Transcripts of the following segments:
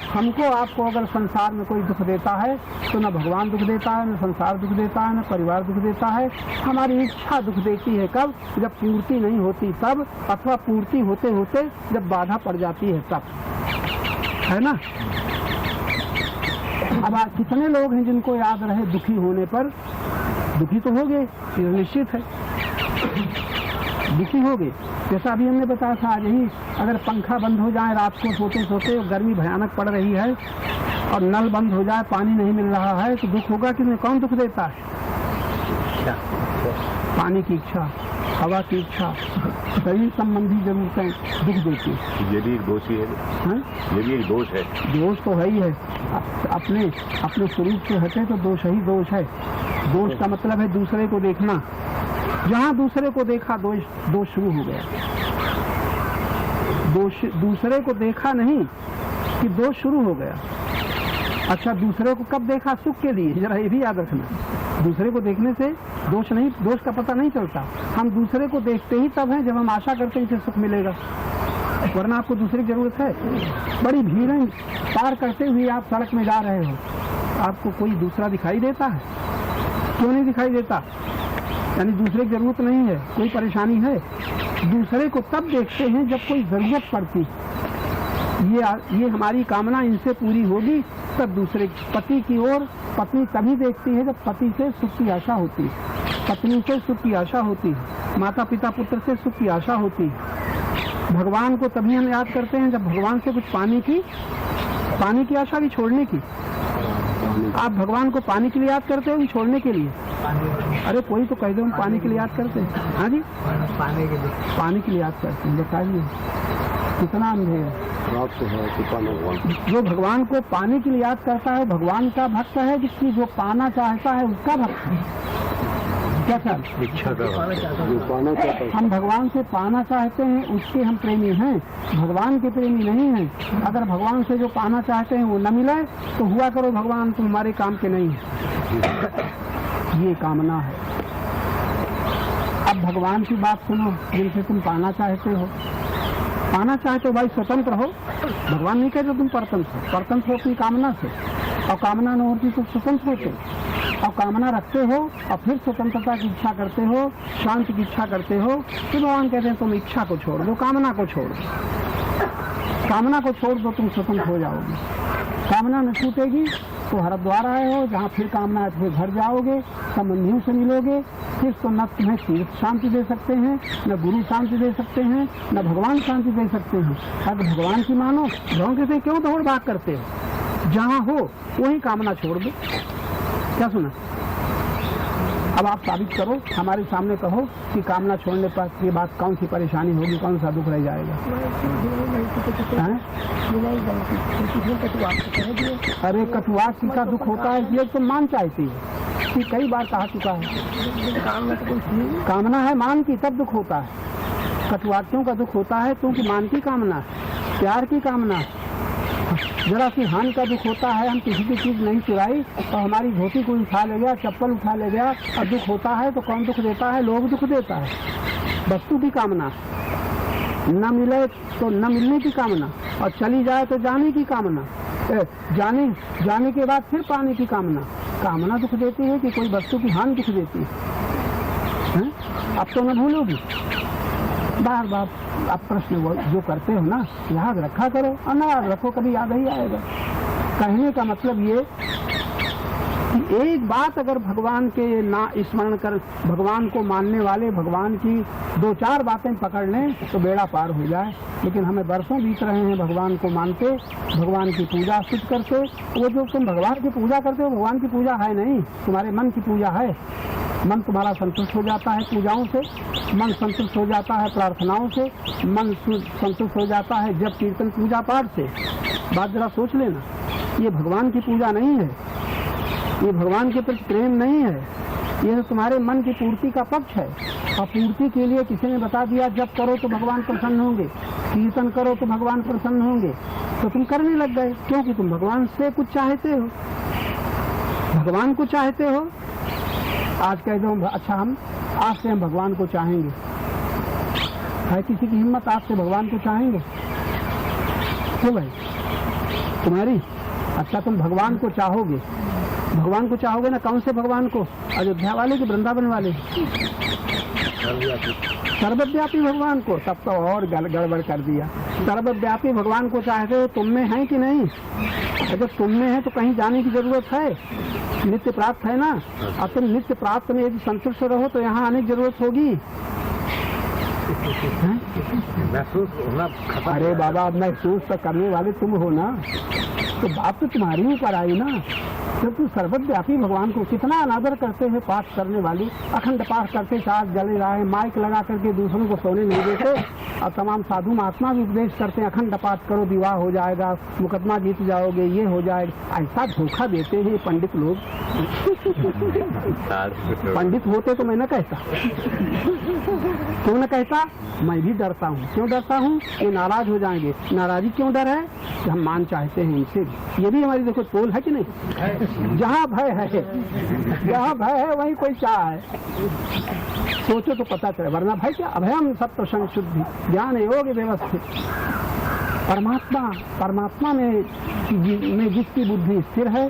हमको आपको अगर संसार में कोई दुख देता है तो न भगवान दुख देता है, न संसार दुख देता है, न परिवार दुख देता है। हमारी इच्छा दुख देती है कब? जब पूर्ति नहीं होती तब, अथवा पूर्ति होते होते जब बाधा पड़ जाती है तब, है ना। अब कितने लोग हैं जिनको याद रहे दुखी होने पर? दुखी तो हो गए, ये निश्चित है, दुखी हो गए। जैसा अभी हमने बताया था आज ही, अगर पंखा बंद हो जाए रात को सोते सोते, गर्मी भयानक पड़ रही है और नल बंद हो जाए, पानी नहीं मिल रहा है, तो दुख होगा कि नहीं? कौन दुख देता है? पानी की इच्छा, हवा की इच्छा, शरीर संबंधी जरूरतें दुख देती है। ये भी एक दोष ही है, ये भी एक दोष है। दोष तो है ही है। अपने स्वरूप से हटे तो दोष ही दोष है। दोष का मतलब है दूसरे को देखना। जहाँ दूसरे को देखा दोष शुरू हो गया। दूसरे को देखा नहीं कि दोष शुरू हो गया। अच्छा, दूसरे को कब देखा? सुख के लिए, जरा ये भी याद रखना। दूसरे को देखने से दोष का पता नहीं चलता। हम दूसरे को देखते ही तब हैं जब हम आशा करते हैं कि सुख मिलेगा, वरना आपको दूसरे की जरूरत है। बड़ी भीड़ है, पार करते हुए आप सड़क में जा रहे हो, आपको कोई दूसरा दिखाई देता है? क्यों नहीं दिखाई देता? यानी दूसरे की जरूरत नहीं है, कोई परेशानी है। दूसरे को तब देखते हैं जब कोई जरूरत पड़ती। ये हमारी कामना इनसे पूरी होगी तब दूसरे पति की ओर पत्नी तभी देखती है जब पति से सुख की आशा होती है, पत्नी से सुख की आशा होती है, माता पिता पुत्र से सुख की आशा होती है। भगवान को तभी हम याद करते हैं जब भगवान से कुछ पाने की आशा की, छोड़ने की। आप भगवान को पानी के लिए याद करते हो कि छोड़ने के लिए? अरे कोई तो कह दो हम पानी के लिए याद करते हैं। हाँ जी, पानी के लिए याद करते हैं। बताइए कितना अंधे है। जो भगवान को पाने के लिए याद करता है भगवान का भक्त है, जिसकी जो पाना चाहता है उसका भक्त है। क्या ख्याल? इच्छा का हम भगवान से पाना चाहते हैं उसके हम प्रेमी हैं, भगवान के प्रेमी नहीं हैं। अगर भगवान से जो पाना चाहते हैं वो न मिले तो हुआ करो भगवान तुम हमारे काम के नहीं है। ये कामना है। अब भगवान की बात सुनो, जिनसे तुम पाना चाहते हो। पाना चाहते हो भाई स्वतंत्र हो। भगवान नहीं कहते तुम परतंत्र हो अपनी कामना से, और कामना न होती तो स्वतंत्र होते। और कामना रखते हो और फिर स्वतंत्रता की इच्छा करते हो, शांति की इच्छा करते हो, तो भगवान कहते हैं तुम इच्छा को छोड़ दो, कामना को छोड़ दो। कामना को छोड़ दो, तुम स्वतंत्र हो जाओगे। कामना न छूटेगी तो हरिद्वार आए हो, जहाँ फिर कामना है फिर घर जाओगे, संबंधियों से मिलोगे, फिर तो न तुम्हें तीर्थ शांति दे सकते हैं, न गुरु शांति दे सकते हैं, न भगवान शांति दे सकते हैं। अगर भगवान की मानो, भगवान कहते हैं क्यों दौड़ भाग करते हो? जहाँ हो वहीं कामना छोड़ दो। क्या सुना? अब आप साबित करो, हमारे सामने कहो कि कामना छोड़ने पर ये बात कौन सी परेशानी होगी, कौन सा दुख रह जाएगा? अरे कटुआक का दुख होता है इसलिए तो मान चाहती है कि कई बार कहा चुका है। कामना है मान की तब दुख होता है। कटुआकियों का दुख होता है क्योंकि मान की कामना है, प्यार की कामना है। जरा सी हानि का दुख होता है, हम किसी की चीज नहीं चुराई और हमारी धोती कोई उठा ले गया, चप्पल उठा ले गया और दुख होता है तो कौन दुख देता है? लोग दुख देता है। वस्तु की कामना, न मिले तो न मिलने की कामना, और चली जाए तो जाने की कामना, जाने के बाद फिर पाने की कामना। कामना दुख देती है कि कोई वस्तु की हानि दुख देती है? अब तो न भूलोगी। बार बार आप प्रश्न जो करते हो ना याद रखा करो, और ना याद रखो कभी याद ही आएगा। कहने का मतलब ये कि एक बात अगर भगवान के ना स्मरण कर, भगवान को मानने वाले भगवान की 2-4 बातें पकड़ लें तो बेड़ा पार हो जाए। लेकिन हमें वर्षों बीत रहे हैं भगवान को मानते, भगवान की पूजा शुद्ध करते। वो जो तुम भगवान की पूजा करते हो भगवान की पूजा है नहीं, तुम्हारे मन की पूजा है। मन तुम्हारा संतुष्ट हो जाता है पूजाओं से, मन संतुष्ट हो जाता है प्रार्थनाओं से, मन संतुष्ट हो जाता है जब कीर्तन पूजा पाठ से। बात जरा सोच लेना, ये भगवान की पूजा नहीं है, ये भगवान के प्रति प्रेम नहीं है, यह तुम्हारे मन की पूर्ति का पक्ष है। और पूर्ति के लिए किसी ने बता दिया जब करो तो भगवान प्रसन्न होंगे, कीर्तन करो तो भगवान प्रसन्न होंगे, तो तुम करने लग गए क्योंकि तुम भगवान से कुछ चाहते हो, भगवान को चाहते हो। आज कह दो अच्छा हम आज से हम भगवान को चाहेंगे, है किसी की हिम्मत आज से भगवान को चाहेंगे? क्यों भाई? तुम्हारी? अच्छा, तुम भगवान को चाहोगे, भगवान को चाहोगे ना? कौन से भगवान को? अयोध्या वाले कि वृंदावन वाले? सर्वव्यापी भगवान को। तब तो और गड़बड़ कर दिया। सर्वव्यापी भगवान को चाहते हो, तुम में है कि नहीं? अगर तुम में है तो कहीं जाने की जरूरत है? नित्य प्राप्त है ना। और तुम नित्य प्राप्त में यदि संतुष्ट रहो तो यहाँ आने की जरूरत होगी? महसूस होना। अरे बाबा, अब महसूस तो करने वाले तुम हो ना, तो बात तो तुम्हारी ऊपर आई ना। जब तुम सर्वव्यापी भगवान को कितना अनादर करते हैं पाठ करने वाले, अखंड पाठ करते साथ जले रहे, माइक लगा करके दूसरों को सोने नहीं देते, और तमाम साधु महात्मा भी उपदेश करते हैं अखंड पाठ करो, विवाह हो जाएगा, मुकदमा जीत जाओगे, ये हो जाएगा। ऐसा धोखा देते हैं पंडित लोग। पंडित होते तो मैं न कहता, क्यों न कहता? मैं भी डरता हूँ। क्यों डरता हूँ? ये नाराज हो जाएंगे। नाराजी क्यों डर है? कि हम मान चाहते हैं इनसे। ये भी हमारी देखो तोल है कि नहीं? जहाँ भय है, जहाँ भय है वहीं कोई चाह है। सोचो तो पता चले, वरना भय क्या? अभयम सत्व संशुद्धि ज्ञान योग व्यवस्थित। परमात्मा में जिसकी बुद्धि स्थिर है,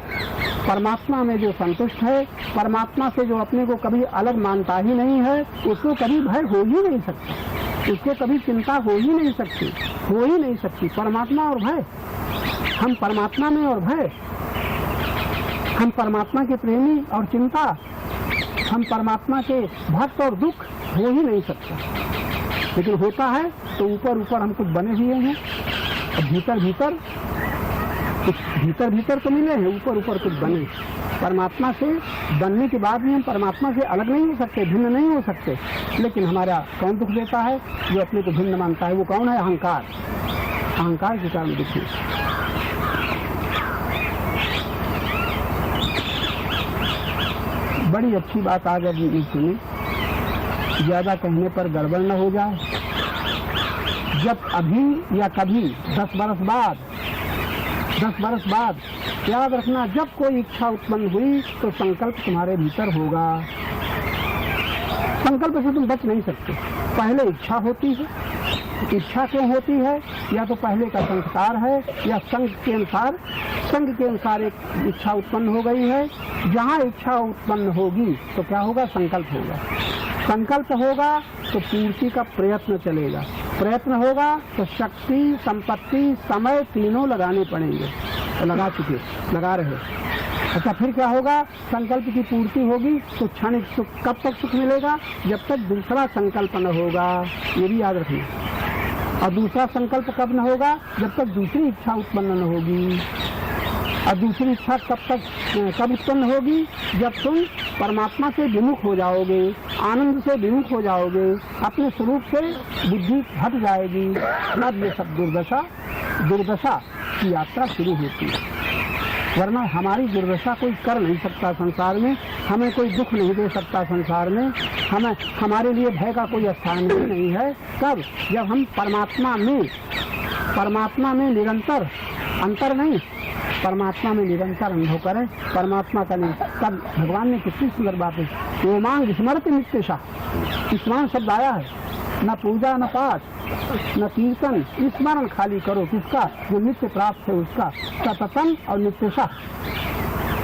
परमात्मा में जो संतुष्ट है, परमात्मा से जो अपने को कभी अलग मानता ही नहीं है, उसको कभी भय हो ही नहीं सकता, उसको कभी चिंता हो ही नहीं सकती, हो ही नहीं सकती। परमात्मा और भय, हम परमात्मा में और भय, हम परमात्मा के प्रेमी और चिंता, हम परमात्मा के भक्त और दुख हो ही नहीं सकता। लेकिन होता है तो ऊपर ऊपर हम कुछ बने हुए हैं, भीतर भीतर तो मिले हैं, ऊपर ऊपर कुछ बने। परमात्मा से बनने के बाद भी हम परमात्मा से अलग नहीं हो सकते, भिन्न नहीं हो सकते। लेकिन हमारा कौन दुख देता है? जो अपने को भिन्न मानता है। वो कौन है? अहंकार। अहंकार के कारण दुखी। बड़ी अच्छी बात आज अभी सुनी, ज्यादा कहने पर गड़बड़ न हो जाए। जब अभी या कभी 10 बरस बाद याद रखना, जब कोई इच्छा उत्पन्न हुई तो संकल्प तुम्हारे भीतर होगा। संकल्प से तुम बच नहीं सकते। पहले इच्छा होती है। इच्छा क्यों होती है? या तो पहले का संस्कार है, या संघ के अनुसार एक इच्छा उत्पन्न हो गई है। जहाँ इच्छा उत्पन्न होगी तो क्या होगा? संकल्प होगा। संकल्प होगा तो पूर्ति का प्रयत्न चलेगा। प्रयत्न होगा तो शक्ति, संपत्ति, समय तीनों लगाने पड़ेंगे। तो लगा रहे। अच्छा, फिर क्या होगा? संकल्प की पूर्ति होगी तो क्षणिक सुख। कब तक सुख मिलेगा? जब तक दूसरा संकल्प न होगा। ये भी याद रखना। और दूसरा संकल्प कब न होगा? जब तक दूसरी इच्छा उत्पन्न न होगी। और दूसरी इच्छा कब उत्पन्न होगी? जब तुम परमात्मा से विमुख हो जाओगे, आनंद से विमुख हो जाओगे, अपने स्वरूप से बुद्धि हट जाएगी। तब ये सब दुर्दशा की यात्रा शुरू होती है। वरना हमारी दुर्दशा कोई कर नहीं सकता संसार में, हमें कोई दुख नहीं दे सकता संसार में, हमारे लिए भय का कोई स्थान भी नहीं है। कब? जब हम परमात्मा में निरंतर, अंतर नहीं, परमात्मा में निरंतर अनुभव करें। परमात्मा का नहीं। तब भगवान ने कितनी सुंदर बात है, ओमांग स्मृति नित्यशा। स्मरण शब्द आया है, न पूजा न पाठ न कीर्तन, स्मरण खाली करो। किसका? जो नित्य प्राप्त है उसका। सततम और नित्यशा,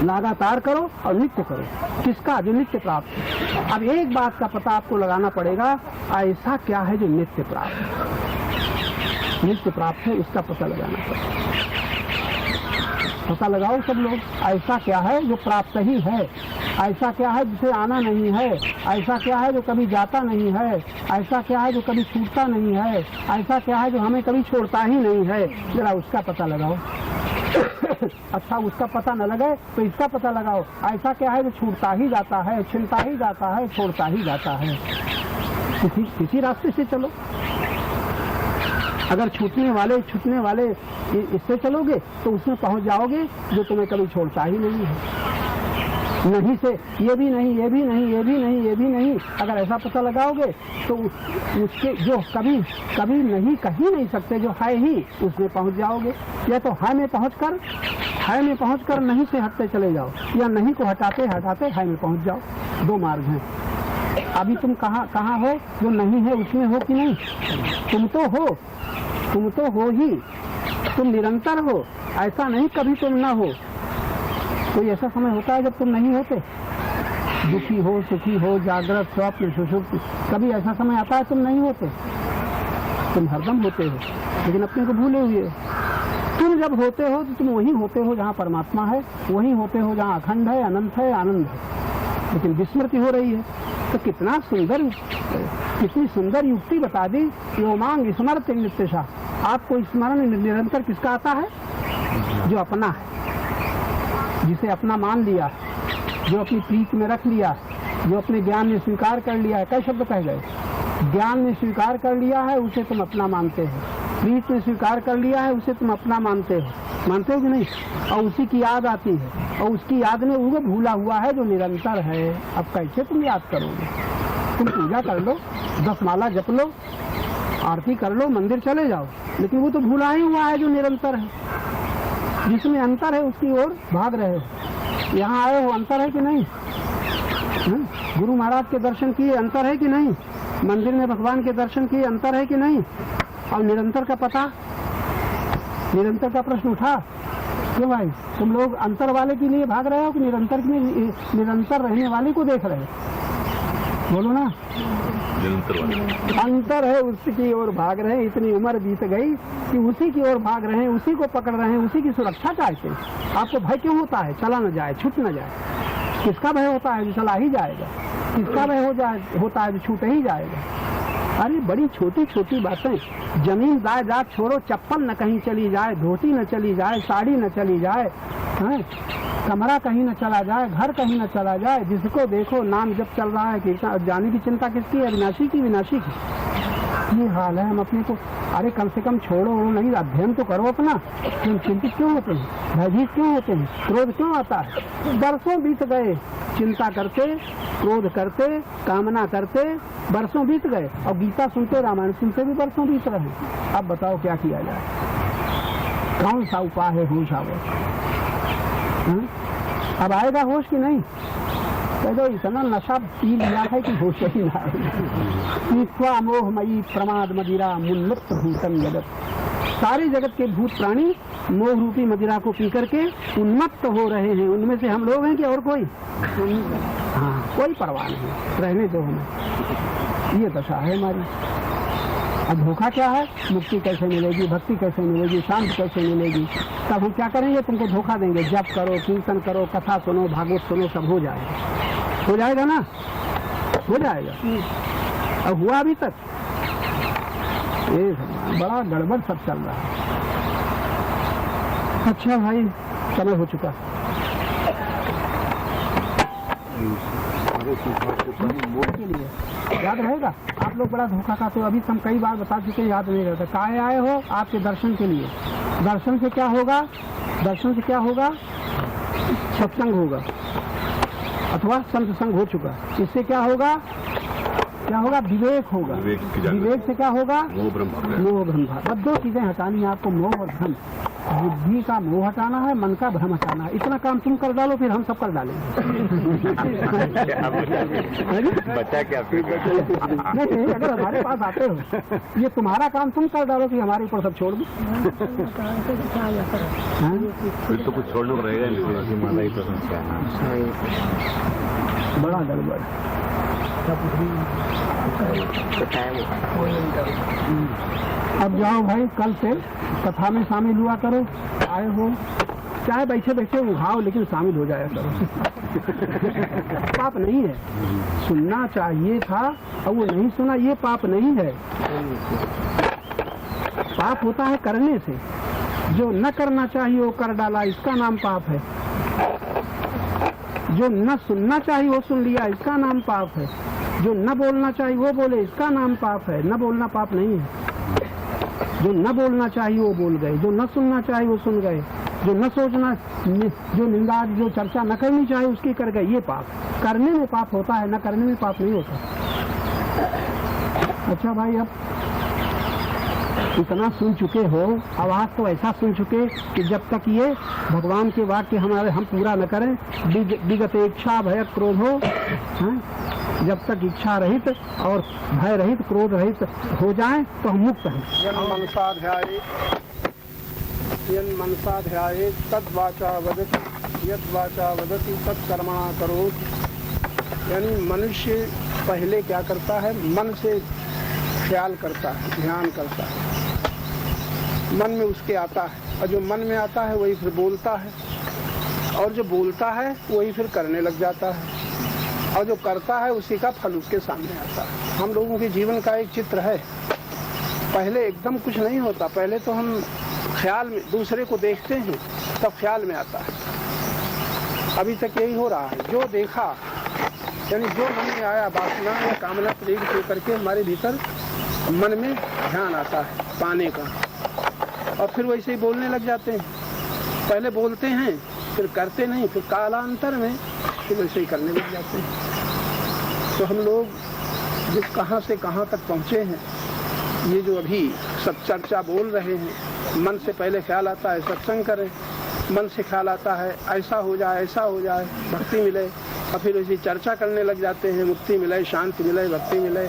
लगातार करो और नित्य करो। किसका? जो नित्य प्राप्त है। अब एक बात का पता आपको लगाना पड़ेगा, ऐसा क्या है जो नित्य प्राप्त है, इसका पता लगाना पड़ेगा। पता लगाओ सब लोग, ऐसा क्या है जो प्राप्त ही है? ऐसा क्या है जिसे आना नहीं है? ऐसा क्या है जो कभी जाता नहीं है? ऐसा क्या है जो कभी छूटता नहीं है? ऐसा क्या है जो हमें कभी छोड़ता ही नहीं है? जरा उसका पता लगाओ। अच्छा, उसका पता न लगे तो इसका पता लगाओ। ऐसा क्या है जो छूटता ही जाता है, छिनता ही जाता है, छोड़ता ही जाता है? किसी रास्ते से चलो। अगर छूटने वाले इससे चलोगे तो उसमें पहुंच जाओगे जो तुम्हें कभी छोड़ता ही नहीं है। नहीं से ये भी नहीं, ये भी नहीं, ये भी नहीं, ये भी नहीं, अगर ऐसा पता लगाओगे तो उसके जो कभी नहीं कह ही नहीं सकते, जो है ही, उसमें पहुंच जाओगे। या तो है में पहुंचकर नहीं से हटते चले जाओ, या नहीं को हटाते हटाते है में पहुंच जाओ। दो मार्ग हैं। अभी तुम कहाँ हो? जो नहीं है उसमें हो कि नहीं? तुम तो हो ही, तुम निरंतर हो, ऐसा नहीं कभी तुम ना हो। कोई ऐसा समय होता है जब तुम नहीं होते, दुखी हो, सुखी हो, जागृत, स्वप्न, सुषुप्ति, कभी ऐसा समय आता है तुम नहीं होते? तुम हरदम होते हो, लेकिन अपने को भूले हुए हो। तुम जब होते हो तो तुम वही होते हो जहाँ परमात्मा है, वही होते हो जहाँ अखंड है, अनंत है, आनंद है। लेकिन विस्मृति हो रही है। तो कितना सुंदर, कितनी सुंदर युक्ति बता दी। यो मांग स्मृत नित्यशा। आपको स्मरण निरंतर किसका आता है? जो अपना है, जिसे अपना मान लिया, जो अपनी प्रीत में रख लिया, जो अपने ज्ञान में स्वीकार कर लिया है। कई शब्द कह गए। ज्ञान में स्वीकार कर लिया है उसे तुम अपना मानते हो, प्रीत में स्वीकार कर लिया है उसे तुम अपना मानते हो कि नहीं? और उसी की याद आती है, और उसकी याद में वो भूला हुआ है जो निरंतर है। अब कैसे तुम याद करोगे? तुम पूजा कर लो, 10 माला जप लो, आरती कर लो, मंदिर चले जाओ, लेकिन वो तो भूला ही हुआ है जो निरंतर है, जिसमें अंतर है उसकी ओर भाग रहे हो। यहाँ आए हो, अंतर है कि नहीं? गुरु महाराज के दर्शन किए, अंतर है कि नहीं? मंदिर में भगवान के दर्शन किए, अंतर है कि नहीं? और निरंतर का पता, निरंतर का प्रश्न उठा। क्यों भाई, तुम लोग अंतर वाले के लिए भाग रहे हो कि निरंतर के लिए, निरंतर रहने वाले को देख रहे हो? बोलो ना। अंतर है, उसकी ओर भाग रहे हैं। इतनी उम्र बीत गई कि उसी की ओर भाग रहे हैं, उसी को पकड़ रहे हैं, उसी की सुरक्षा चाहते हैं। आपको भय क्यों होता है? चला न जाए, छूट न जाए। किसका भय होता है? जो चला ही जाएगा। किसका भय होता है? जो छूट ही जाएगा। अरे बड़ी छोटी छोटी बातें। जमीन जायदाद छोड़ो, चप्पल न कहीं चली जाए, धोती न चली जाए, साड़ी न चली जाए, कमरा कहीं न चला जाए, घर कहीं न चला जाए, जिसको देखो नाम जब चल रहा है, कीर्तन। जाने की चिंता किसकी है? विनाशी की, विनाशी की। ये हाल है हम अपने को। अरे कम से कम छोड़ो नहीं, अध्ययन तो करो अपना। तुम चिंतित क्यों होते हैं? भयभीत क्यों होते हैं? क्रोध क्यों आता है? बरसों बीत गए चिंता करते, क्रोध करते, कामना करते, बरसों बीत गए। और गीता सुनते, रामायण सुनते भी बरसों बीत रहे। अब बताओ क्या किया जाए? कौन सा उपाय है होश आवे? अब आएगा होश कि नहीं? तो इतना नशा पी लिया है कि होश ही ना आए। मोहमयी प्रमाद मदिरा मुन्मुक्त भूतम जगत। सारे जगत के भूत प्राणी मोह रूपी मदिरा को पी करके उन्मत्त हो रहे हैं। उनमें से हम लोग हैं कि और कोई? हाँ, कोई परवाह नहीं, रहने दो हमें। ये दशा है हमारी। अब धोखा क्या है? मुक्ति कैसे मिलेगी, भक्ति कैसे मिलेगी, शांति कैसे मिलेगी? तब हम क्या करेंगे? तुमको धोखा देंगे। जप करो, कीर्तन करो, कथा सुनो, भागवत सुनो, सब हो जाएगा। हो जाएगा ना? हो जाएगा। अब हुआ अभी तक? ये बड़ा गड़बड़ सब चल रहा है। अच्छा भाई, समय हो चुका। के लिए याद रहेगा? आप लोग बड़ा धोखा खाते हो। अभी हम कई बार बता चुके हैं, याद नहीं रहता। काहे आए हो? आपके दर्शन के लिए। दर्शन से क्या होगा? दर्शन से क्या होगा? सत्संग होगा, अथवा संत संग हो चुका। इससे क्या होगा? क्या होगा? विवेक होगा। विवेक से क्या होगा? मोह भ्रम। बस 2 चीजें हटानी है आपको, मोह और भ्रम। बुद्धि का मोह हटाना है, मन का भ्रम हटाना है। इतना काम तुम कर डालो, फिर हम सब कर डालेंगे। बचा क्या? नहीं, अगर हमारे पास आते हो, ये तुम्हारा काम तुम कर डालो कि हमारे ऊपर सब छोड़ दो। फिर तो कुछ छोड़ना पड़ेगा। बड़ा गड़बड़। अब जाओ भाई, कल से कथा में शामिल हुआ करो। आए हो, चाहे बैठे बैठे उठाओ, लेकिन शामिल हो जाया करो। पाप नहीं है। सुनना चाहिए था और वो नहीं सुना, ये पाप नहीं है। पाप होता है करने से। जो न करना चाहिए वो कर डाला, इसका नाम पाप है। जो न सुनना चाहिए वो सुन लिया, इसका नाम पाप है। जो न बोलना चाहिए वो बोले, इसका नाम पाप है। न बोलना पाप नहीं है। जो न बोलना चाहिए वो बोल गए, जो न सुनना चाहिए वो सुन गए, जो न सोचना, जो निंदा, जो चर्चा न करनी चाहिए उसकी कर गए, ये पाप। करने में पाप होता है, न करने में पाप नहीं होता। अच्छा भाई, अब इतना सुन चुके हो, आवाज तो ऐसा सुन चुके कि जब तक ये भगवान के वाक्य हमारे हम पूरा न करें, विगत इच्छा भय क्रोध हो, जब तक इच्छा रहित और भय रहित, क्रोध रहित हो जाएं तो हम मुक्त हैं। यन् मनसा ध्यायेत् तद्वाचा वदति यद्वाचा वदति तत्कर्मणा करोति। यानी मनुष्य पहले क्या करता है, मन से ख्याल करता है, ध्यान करता है, मन में उसके आता है, और जो मन में आता है वही फिर बोलता है, और जो बोलता है वही फिर करने लग जाता है, और जो करता है उसी का फल उसके सामने आता है। हम लोगों के जीवन का एक चित्र है, पहले एकदम कुछ नहीं होता, पहले तो हम ख्याल में दूसरे को देखते हैं तब ख्याल में आता है। अभी तक यही हो रहा है, जो देखा यानी जो मन में आया, वासना या कामना प्रेरित होकर के हमारे भीतर मन में ध्यान आता है पाने का, और फिर वैसे ही बोलने लग जाते हैं। पहले बोलते हैं फिर करते नहीं, फिर कालांतर में फिर वैसे ही करने लग जाते हैं। तो हम लोग जिस कहाँ से कहाँ तक पहुँचे हैं, ये जो अभी सब चर्चा बोल रहे हैं, मन से पहले ख्याल आता है सत्संग करें, मन से ख्याल आता है ऐसा हो जाए ऐसा हो जाए, भक्ति मिले, और फिर उसी चर्चा करने लग जाते हैं, मुक्ति मिले, शांति मिले, भक्ति मिले,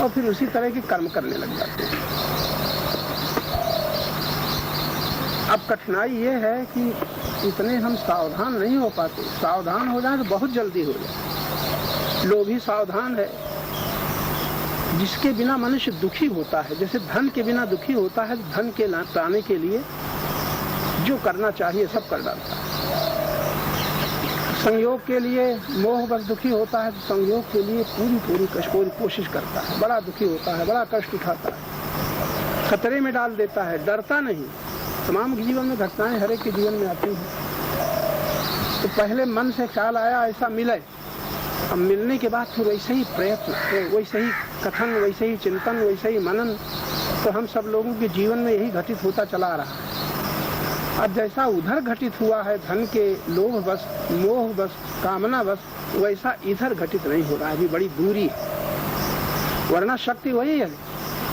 और फिर उसी तरह के कर्म करने लग जाते हैं। अब कठिनाई ये है कि इतने हम सावधान नहीं हो पाते। सावधान हो जाए तो बहुत जल्दी हो जाए। लोभी सावधान है, जिसके बिना मनुष्य दुखी होता है, जैसे धन के बिना दुखी होता है, धन के पाने के लिए जो करना चाहिए सब कर डालता है। संयोग के लिए मोह बस दुखी होता है, तो संयोग के लिए पूरी कोशिश करता है, बड़ा दुखी होता है, बड़ा कष्ट उठाता है, खतरे में डाल देता है, डरता नहीं। तमाम जीवन में घटनाएं हर एक के जीवन में आती हैं। तो पहले मन से ख्याल आया ऐसा मिले, अब मिलने के बाद फिर वैसे ही प्रयत्न, वैसे ही कथन, वैसे ही चिंतन, वैसे ही मनन, तो हम सब लोगों के जीवन में यही घटित होता चला रहा है। अब जैसा उधर घटित हुआ है धन के लोभ बस, मोह बस, कामना बस, वैसा इधर घटित नहीं हो रहा है, अभी बड़ी दूरी है। वरना शक्ति वही है,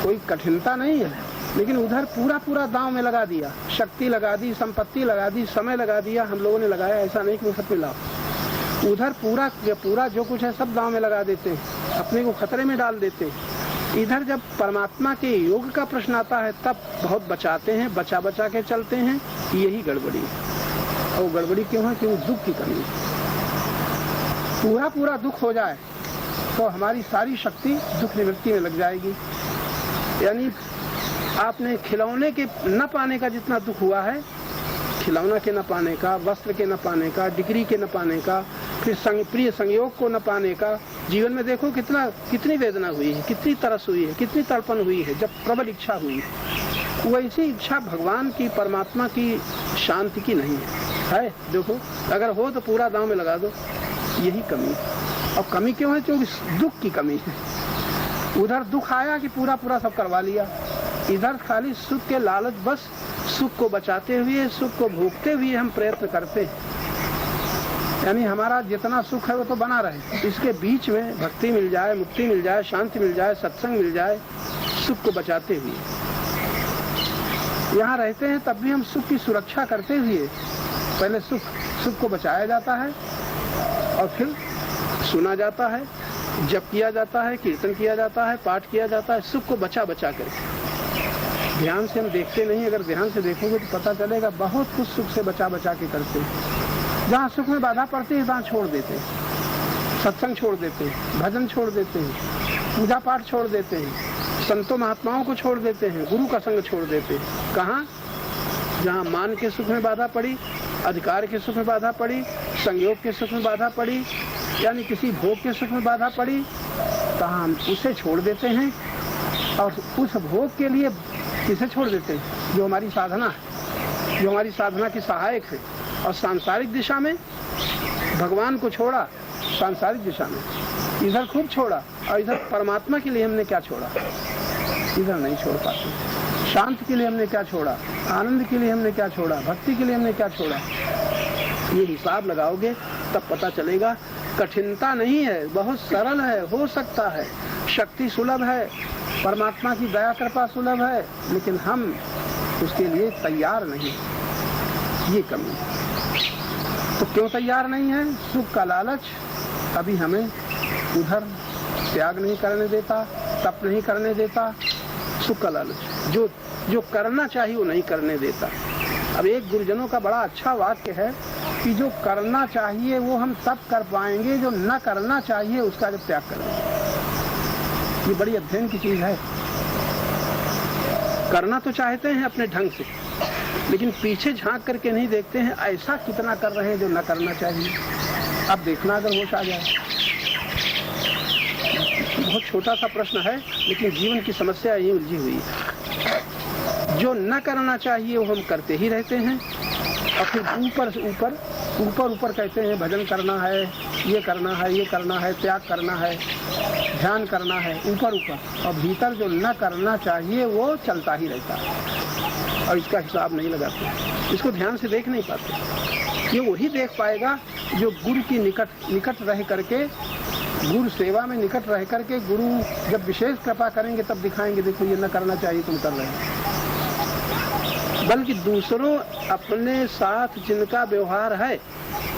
कोई कठिनता नहीं है, लेकिन उधर पूरा दांव में लगा दिया, शक्ति लगा दी, संपत्ति लगा दी, समय लगा दिया, हम लोगों ने लगाया, ऐसा नहीं कि वो सब मिला। उधर पूरा जो कुछ है सब दांव में लगा देते हैं, अपने को खतरे में डाल देते हैं। इधर जब परमात्मा के योग का प्रश्न आता है तब बहुत बचाते हैं, बचा के चलते हैं, यही गड़बड़ी है। और गड़बड़ी क्यों है? क्योंकि दुख की कमी। पूरा दुख हो जाए तो हमारी सारी शक्ति दुख निवृत्ति में लग जाएगी। यानी आपने खिलौने के न पाने का जितना दुख हुआ है, खिलौना के न पाने का, वस्त्र के न पाने का, डिग्री के न पाने का, फिर प्रिय संयोग को न पाने का, जीवन में देखो कितनी वेदना हुई है, कितनी तरस हुई है, कितनी तड़पन हुई है जब प्रबल इच्छा हुई है। वैसी इच्छा भगवान की, परमात्मा की शांति की नहीं है। देखो अगर हो तो पूरा दांव में लगा दो, यही कमी है। और कमी क्यों है? क्योंकि दुख की कमी है। उधर दुख आया कि पूरा सब करवा लिया, इधर खाली सुख के लालच, बस सुख को बचाते हुए, सुख को भोगते हुए हम प्रयत्न करते हैं। यानी हमारा जितना सुख है वो तो बना रहे, इसके बीच में भक्ति मिल जाए, मुक्ति मिल जाए, शांति मिल जाए, सत्संग मिल जाए, सुख को बचाते हुए यहाँ रहते हैं। तब भी हम सुख की सुरक्षा करते हुए पहले सुख को बचाया जाता है, और फिर सुना जाता है, जप किया जाता है, कीर्तन किया जाता है, पाठ किया जाता है, सुख को बचा करके। ध्यान से हम देखते नहीं, अगर ध्यान से देखोगे तो पता चलेगा बहुत कुछ सुख से बचा के करते हैं। जहाँ सुख में बाधा पड़ती है वहाँ छोड़ देते हैं, सत्संग छोड़ देते हैं, भजन छोड़ देते हैं, पूजा पाठ छोड़ देते हैं, संतों महात्माओं को छोड़ देते हैं, गुरु का संग छोड़ देते हैं। कहाँ? जहाँ मान के सुख में बाधा पड़ी, अधिकार के सुख में बाधा पड़ी, संयोग के सुख में बाधा पड़ी, यानी किसी भोग के सुख में बाधा पड़ी, कहाँ हम उसे छोड़ देते हैं। और उस भोग के लिए किसे छोड़ देते हैं? जो हमारी साधना है, जो हमारी साधना की सहायक है। और सांसारिक दिशा में भगवान को छोड़ा, सांसारिक दिशा में इधर खूब छोड़ा, और इधर परमात्मा के लिए हमने क्या छोड़ा? इधर नहीं छोड़ पाते। शांति के लिए हमने क्या छोड़ा? आनंद के लिए हमने क्या छोड़ा? भक्ति के लिए हमने क्या छोड़ा? ये हिसाब लगाओगे तब पता चलेगा। कठिनता नहीं है, बहुत सरल है, हो सकता है, शक्ति सुलभ है, परमात्मा की दया कृपा सुलभ है, लेकिन हम उसके लिए तैयार नहीं, ये कमी है। तो क्यों तैयार नहीं है? सुख का लालच अभी हमें उधर त्याग नहीं करने देता, तप नहीं करने देता। सुख का लालच जो करना चाहिए वो नहीं करने देता। अब एक गुरुजनों का बड़ा अच्छा वाक्य है कि जो करना चाहिए वो हम तब कर पाएंगे, जो न करना चाहिए उसका जब त्याग करेंगे। ये बड़ी अध्ययन की चीज है। करना तो चाहते हैं अपने ढंग से, लेकिन पीछे झांक करके नहीं देखते हैं ऐसा कितना कर रहे हैं जो न करना चाहिए। अब देखना अगर होश आ जाए। बहुत छोटा सा प्रश्न है, लेकिन जीवन की समस्या यही उलझी हुई है। जो न करना चाहिए वो हम करते ही रहते हैं, और फिर ऊपर से ऊपर कहते हैं भजन करना है, ये करना है, ये करना है, त्याग करना है, ध्यान करना है, ऊपर और भीतर जो न करना चाहिए वो चलता ही रहता है और इसका हिसाब नहीं लगाते, इसको ध्यान से देख नहीं पाते। ये वही देख पाएगा जो गुरु की निकट रह करके, गुरु सेवा में निकट रह करके, गुरु जब विशेष कृपा करेंगे तब दिखाएंगे देखो ये न करना चाहिए तुम कर रहे हो। बल्कि दूसरों अपने साथ जिनका व्यवहार है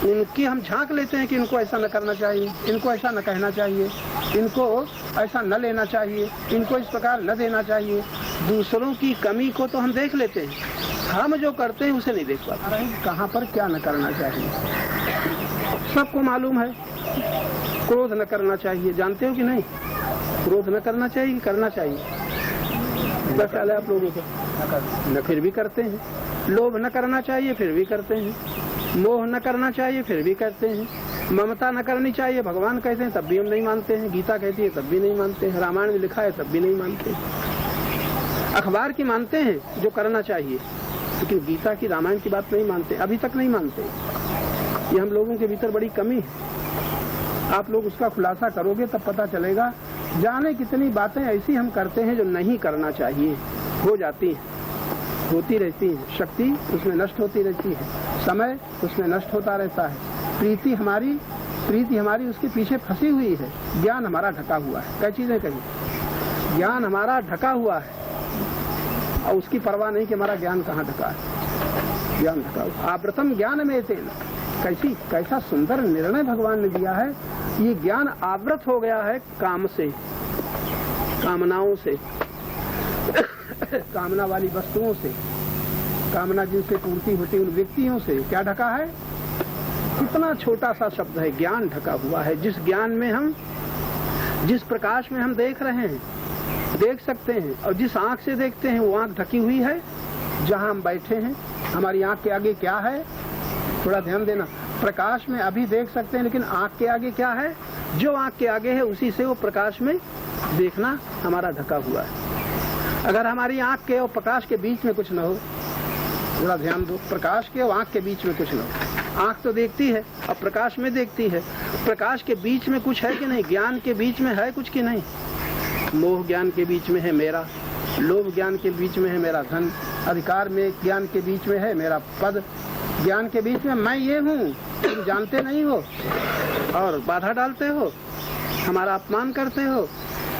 उनकी हम झांक लेते हैं कि इनको ऐसा न करना चाहिए, इनको ऐसा न कहना चाहिए, इनको ऐसा न लेना चाहिए, इनको इस प्रकार न देना चाहिए। दूसरों की कमी को तो हम देख लेते हैं, हम जो करते हैं उसे नहीं देख पाते। कहाँ पर क्या न करना चाहिए सबको मालूम है। क्रोध न करना चाहिए, जानते हो कि नहीं? क्रोध न करना चाहिए, करना चाहिए। क्या ख्याल है आप लोगों को? न फिर भी करते हैं। लोभ न करना चाहिए, फिर भी करते हैं। मोह न करना चाहिए, फिर भी करते हैं। ममता न करनी चाहिए, भगवान कहते हैं तब भी हम नहीं मानते हैं। गीता कहती है तब भी नहीं मानते हैं। रामायण में लिखा है तब भी नहीं मानते। अखबार की मानते हैं जो करना चाहिए, लेकिन गीता की, रामायण की बात नहीं मानते, अभी तक नहीं मानते। ये हम लोगों के भीतर बड़ी कमी है। आप लोग उसका खुलासा करोगे तब पता चलेगा। जाने कितनी बातें ऐसी हम करते हैं जो नहीं करना चाहिए, हो जाती हैं, होती रहती हैं। शक्ति उसमें नष्ट होती रहती है, समय उसमें नष्ट होता रहता है। प्रीति हमारी उसके पीछे फंसी हुई है। ज्ञान हमारा ढका हुआ है। कई चीजें कही, ज्ञान हमारा ढका हुआ है और उसकी परवाह नहीं कि हमारा ज्ञान कहाँ ढका है। ज्ञान ढका हुआ। आवृतम ज्ञान में तेन, कैसा सुंदर निर्णय भगवान ने दिया है। ये ज्ञान आवृत हो गया है काम से, कामनाओं से, कामना वाली वस्तुओं से, कामना जिनसे पूर्ति होती उन व्यक्तियों से। क्या ढका है? कितना छोटा सा शब्द है, ज्ञान ढका हुआ है। जिस ज्ञान में हम, जिस प्रकाश में हम देख रहे हैं, देख सकते हैं, और जिस आंख से देखते हैं वो आंख ढकी हुई है। जहां हम बैठे हैं हमारी आंख के आगे क्या है? थोड़ा ध्यान देना। प्रकाश में अभी देख सकते हैं, लेकिन आंख के आगे क्या है? जो आंख के आगे है उसी से वो प्रकाश में देखना हमारा ढका हुआ है। अगर हमारी आंख के और प्रकाश के बीच में कुछ न हो, थोड़ा ध्यान दो, प्रकाश के और आंख के बीच में कुछ न हो। आंख तो देखती है और प्रकाश में देखती है, प्रकाश के बीच में कुछ है कि नहीं? ज्ञान के बीच में है कुछ कि नहीं? मोह ज्ञान के बीच में है मेरा, लोभ ज्ञान के बीच में है मेरा धन, अधिकार में ज्ञान के बीच में है मेरा पद, ज्ञान के बीच में मैं ये हूँ, तुम जानते नहीं हो और बाधा डालते हो, हमारा अपमान करते हो,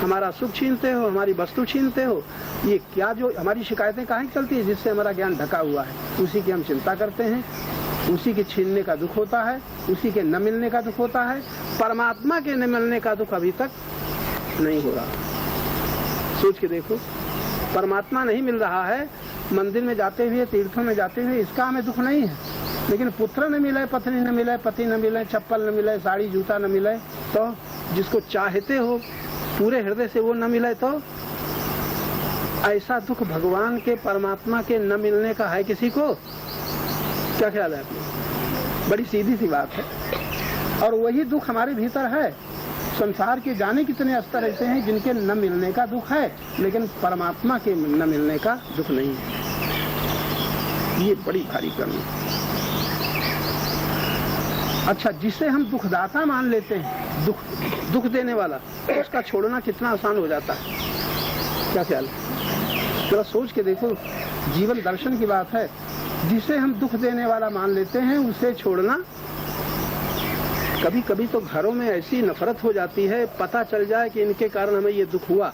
हमारा सुख छीनते हो, हमारी वस्तु छीनते हो। ये क्या जो हमारी शिकायतें काहे चलती है? जिससे हमारा ज्ञान ढका हुआ है, उसी की हम चिंता करते हैं, उसी के छीनने का दुख होता है, उसी के न मिलने का दुख होता है। परमात्मा के न मिलने का दुख अभी तक नहीं हो रहा। सोच के देखो, परमात्मा नहीं मिल रहा है। मंदिर में जाते हुए, तीर्थों में जाते हुए इसका हमें दुख नहीं है, लेकिन पुत्र न मिले, पत्नी न मिले, पति न मिले, चप्पल न मिले, साड़ी जूता न मिले, तो जिसको चाहते हो पूरे हृदय से वो न मिले, तो ऐसा दुख भगवान के, परमात्मा के न मिलने का है किसी को? क्या ख्याल है आपको? बड़ी सीधी सी बात है। और वही दुख हमारे भीतर है। संसार के जाने कितने स्तर ऐसे हैं जिनके न मिलने का दुख है, लेकिन परमात्मा के न मिलने का दुख नहीं है। ये बड़ी भारी कमी। अच्छा, जिसे हम दुखदाता मान लेते हैं, दुख देने वाला, उसका छोड़ना कितना आसान हो जाता है। क्या ख्याल है? जरा सोच के देखो, जीवन दर्शन की बात है। जिसे हम दुख देने वाला मान लेते हैं उसे छोड़ना, कभी कभी तो घरों में ऐसी नफरत हो जाती है, पता चल जाए कि इनके कारण हमें ये दुख हुआ,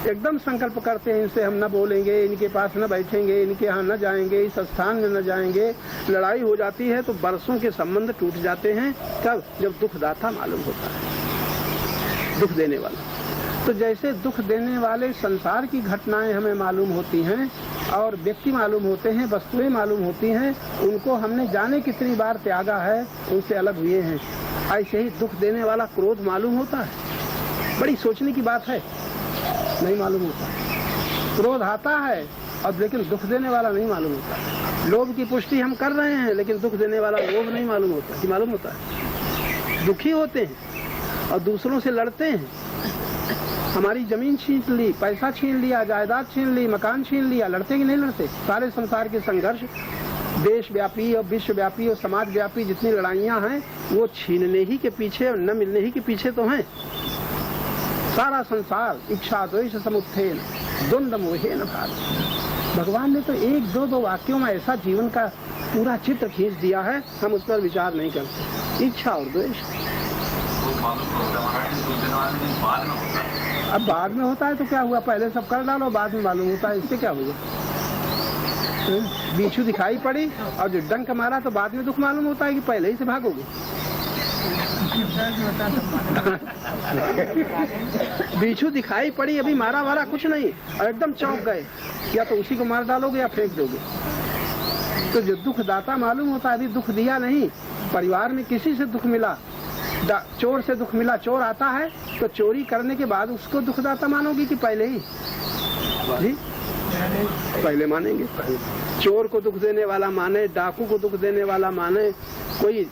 एकदम संकल्प करते हैं इनसे हम न बोलेंगे, इनके पास न बैठेंगे, इनके यहाँ न जाएंगे, इस स्थान में न जाएंगे। लड़ाई हो जाती है तो बरसों के संबंध टूट जाते हैं। तब जब दुखदाता मालूम होता है, दुख देने वाला। तो जैसे दुख देने वाले संसार की घटनाएं हमें मालूम होती हैं, और व्यक्ति मालूम होते हैं, वस्तुएं मालूम होती हैं, उनको हमने जाने कितनी बार त्यागा है, उनसे अलग हुए हैं। ऐसे ही दुख देने वाला क्रोध मालूम होता है, बड़ी सोचने की बात है, नहीं मालूम होता। क्रोध आता है और लेकिन दुख देने वाला नहीं मालूम होता। लोभ की पुष्टि हम कर रहे हैं लेकिन दुख देने वाला लोभ नहीं मालूम होता। कि मालूम होता है, दुखी होते हैं और दूसरों से लड़ते हैं। हमारी जमीन छीन ली, पैसा छीन लिया, जायदाद छीन ली, मकान छीन लिया, लड़ते कि नहीं लड़ते? सारे संसार के संघर्ष, देश व्यापी और विश्व व्यापी और समाज व्यापी जितनी लड़ाइयाँ हैं वो छीनने ही के पीछे और न मिलने ही के पीछे तो हैं। सारा संसार इच्छा द्वेष समुत्थेन द्वंद्व मोहेन भाति। भगवान ने तो एक दो वाक्यों में ऐसा जीवन का पूरा चित्र खींच दिया है, हम उस पर विचार नहीं करते। इच्छा और द्वेष अब बाद में होता है तो क्या हुआ, पहले सब कर डालो बाद में मालूम होता है, इससे क्या हुआ? बिच्छू दिखाई पड़ी और जो डंक मारा तो बाद में दुख मालूम होता है कि पहले ही से भागोगे। बिच्छू दिखाई पड़ी, अभी मारा वारा कुछ नहीं और एकदम चौंक गए, या तो उसी को मार डालोगे या फेंक दोगे। तो जो दुख दाता मालूम होता है, अभी दुख दिया नहीं। परिवार में किसी से दुख मिला, चोर से दुख मिला, चोर आता है तो चोरी करने के बाद उसको दुखदाता मानोगे कि पहले ही? जी पहले मानेंगे। चोर को दुख देने वाला माने, डाकू को दुख देने वाला माने, कोई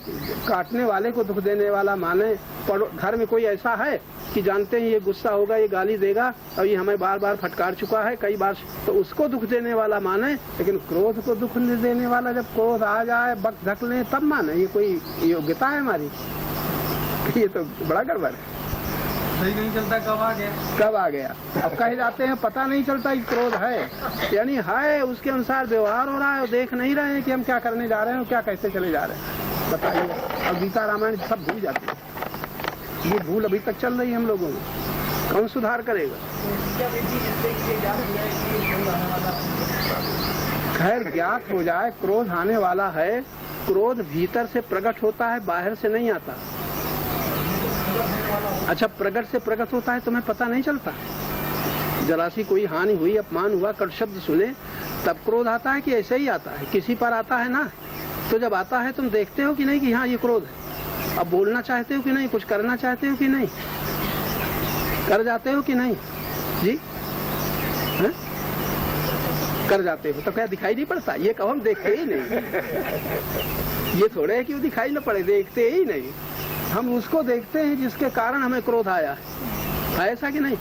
काटने वाले को दुख देने वाला माने। घर में कोई ऐसा है कि जानते हैं ये गुस्सा होगा, ये गाली देगा और ये हमें बार बार फटकार चुका है कई बार, तो उसको दुख देने वाला माने। लेकिन क्रोध को दुख देने वाला जब क्रोध आ जाए, बक धक ले, तब माने। ये कोई योग्यता है हमारी? ये तो बड़ा गड़बड़ है। सही नहीं चलता कब आ गया, कब आ गया। अब कहे जाते हैं पता नहीं चलता कि क्रोध है, यानी है उसके अनुसार व्यवहार हो रहा है और देख नहीं रहे हैं कि हम क्या करने जा रहे हैं और क्या कैसे चले जा रहे हैं। बताइए, अब गीता रामायण सब भूल जाते हैं। ये भूल अभी तक चल रही है हम लोगों में, कौन सुधार करेगा? खैर ज्ञात हो जाए क्रोध आने वाला है। क्रोध भीतर से प्रकट होता है, बाहर से नहीं आता। अच्छा, प्रकट से प्रकट होता है तुम्हें पता नहीं चलता? जरा सी कोई हानि हुई, अपमान हुआ, कट शब्द सुने, तब क्रोध आता है कि ऐसे ही आता है? किसी पर आता है ना, तो जब आता है तुम देखते हो कि नहीं कि हाँ ये क्रोध है। अब बोलना चाहते हो कि नहीं, कुछ करना चाहते हो कि नहीं, कर जाते हो कि नहीं? जी है? कर जाते हो तो क्या दिखाई नहीं पड़ता? ये कहो हम देखते ही नहीं। ये थोड़े है कि वो दिखाई न पड़े, देखते ही नहीं। हम उसको देखते हैं जिसके कारण हमें क्रोध आया है, ऐसा कि नहीं?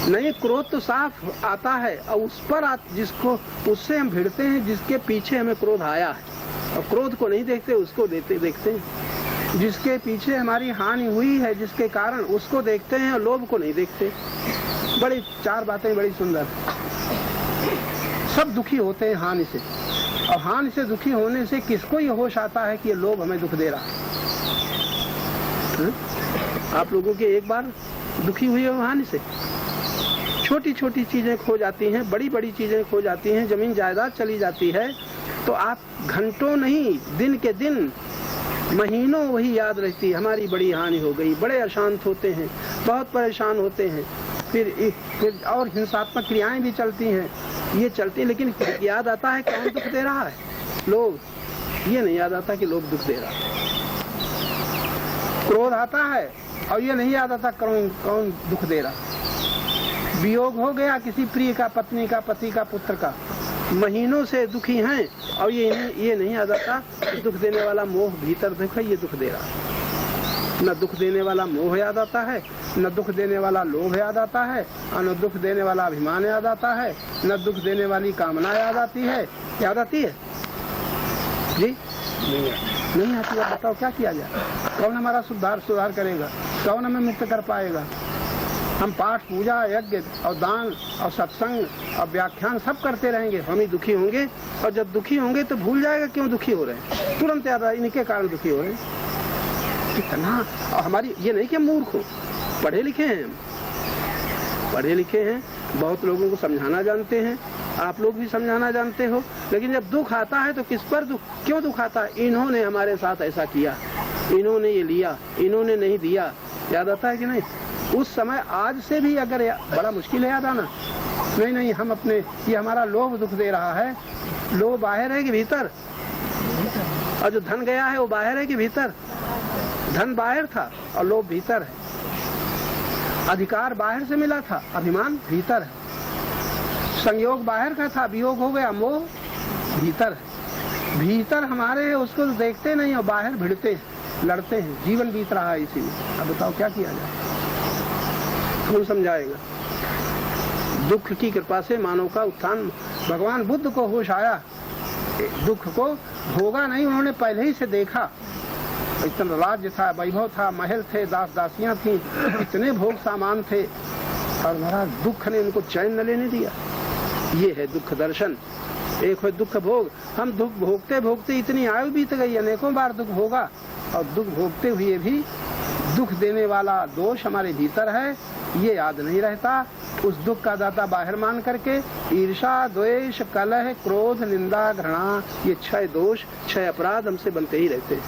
नहीं, क्रोध तो साफ आता है और उस पर जिसको उससे हम भिड़ते हैं, जिसके पीछे हमें क्रोध आया है। और क्रोध को नहीं देखते, उसको देखते हैं। जिसके पीछे हमारी हानि हुई है, जिसके कारण, उसको देखते हैं और लोभ को नहीं देखते। बड़ी चार बातें बड़ी सुंदर। सब दुखी होते हैं हानि से, और हानि से दुखी होने से किसको ये होश आता है कि ये लोभ हमें दुख दे रहा है? आप लोगों के एक बार दुखी हुए हो हानि से? छोटी छोटी चीजें खो जाती हैं, बड़ी बड़ी चीजें खो जाती हैं, जमीन जायदाद चली जाती है, तो आप घंटों नहीं, दिन के दिन, महीनों वही याद रहती है, हमारी बड़ी हानि हो गई। बड़े अशांत होते हैं, बहुत परेशान होते हैं। फिर और हिंसात्मक क्रियाएं भी चलती हैं, ये चलती है, लेकिन याद आता है कौन दुख दे रहा है? लोग। ये नहीं याद आता कि लोग दुख दे रहा है। क्रोध आता है और ये नहीं याद आता कौन दुख दे रहा। वियोग हो गया किसी प्रिय का, पत्नी का, पति का, पुत्र का, महीनों से दुखी हैं और ये नहीं याद आता दुख देने वाला मोह भीतर दुख है, ये दुख दे रहा है। न दुख देने वाला मोह याद आता है, न दुख देने वाला लोभ याद आता है, और न दुख देने वाला अभिमान याद आता है, न दुख देने वाली कामना याद आती है। याद आती है? जी नहीं आती है। बताओ क्या किया जाए? कौन हमारा सुधार करेगा? कौन हमें मुक्त कर पाएगा? हम पाठ, पूजा, यज्ञ और दान और सत्संग और व्याख्यान सब करते रहेंगे, हम ही दुखी होंगे। और जब दुखी होंगे तो भूल जाएगा क्यों दुखी हो रहे हैं, तुरंत याद आएगा इनके कारण दुखी हो रहे हैं। कितना, और हमारी ये नहीं कि हम मूर्ख हो, पढ़े लिखे हैं, हम पढ़े लिखे हैं, बहुत लोगों को समझाना जानते हैं, आप लोग भी समझाना जानते हो। लेकिन जब दुख आता है तो किस पर दुख, क्यों दुख आता है? इन्होंने हमारे साथ ऐसा किया, इन्होंने ये लिया, इन्होंने नहीं दिया। याद आता है कि नहीं? उस समय आज से भी अगर बड़ा मुश्किल है याद आना, नहीं नहीं, हम अपने, ये हमारा लोभ दुख दे रहा है। लोभ बाहर है कि भीतर? और जो धन गया है वो बाहर है कि भीतर? धन बाहर था और लोभ भीतर है। अधिकार बाहर से मिला था, अभिमान भीतर है। संयोग बाहर का था, वियोग हो गया, मोह भीतर है। भीतर हमारे है, उसको तो देखते नहीं और बाहर भिड़ते हैं, लड़ते हैं। जीवन बीत रहा है इसी में। अब बताओ क्या किया जाए? कौन समझाएगा? दुख की कृपा से मानव का उत्थान, भगवान बुद्ध को होश आया, दुख को भोगा नहीं, उन्होंने पहले ही से देखा। इतना राज्य था, वैभव था, महल थे, दास दासियां थी, इतने भोग सामान थे, और महाराज दुख ने उनको चैन न लेने दिया। ये है दुख दर्शन। एक है दुख भोग, हम दुख भोगते भोगते इतनी आयु बीत गई, अनेकों बार दुख भोगा, और दुख भोगते हुए भी दुख देने वाला दोष हमारे भीतर है, ये याद नहीं रहता। उस दुख का दाता बाहर मान करके ईर्षा, द्वेष, कलह, क्रोध, निंदा, घृणा, ये 6 दोष, 6 अपराध हमसे बनते ही रहते हैं,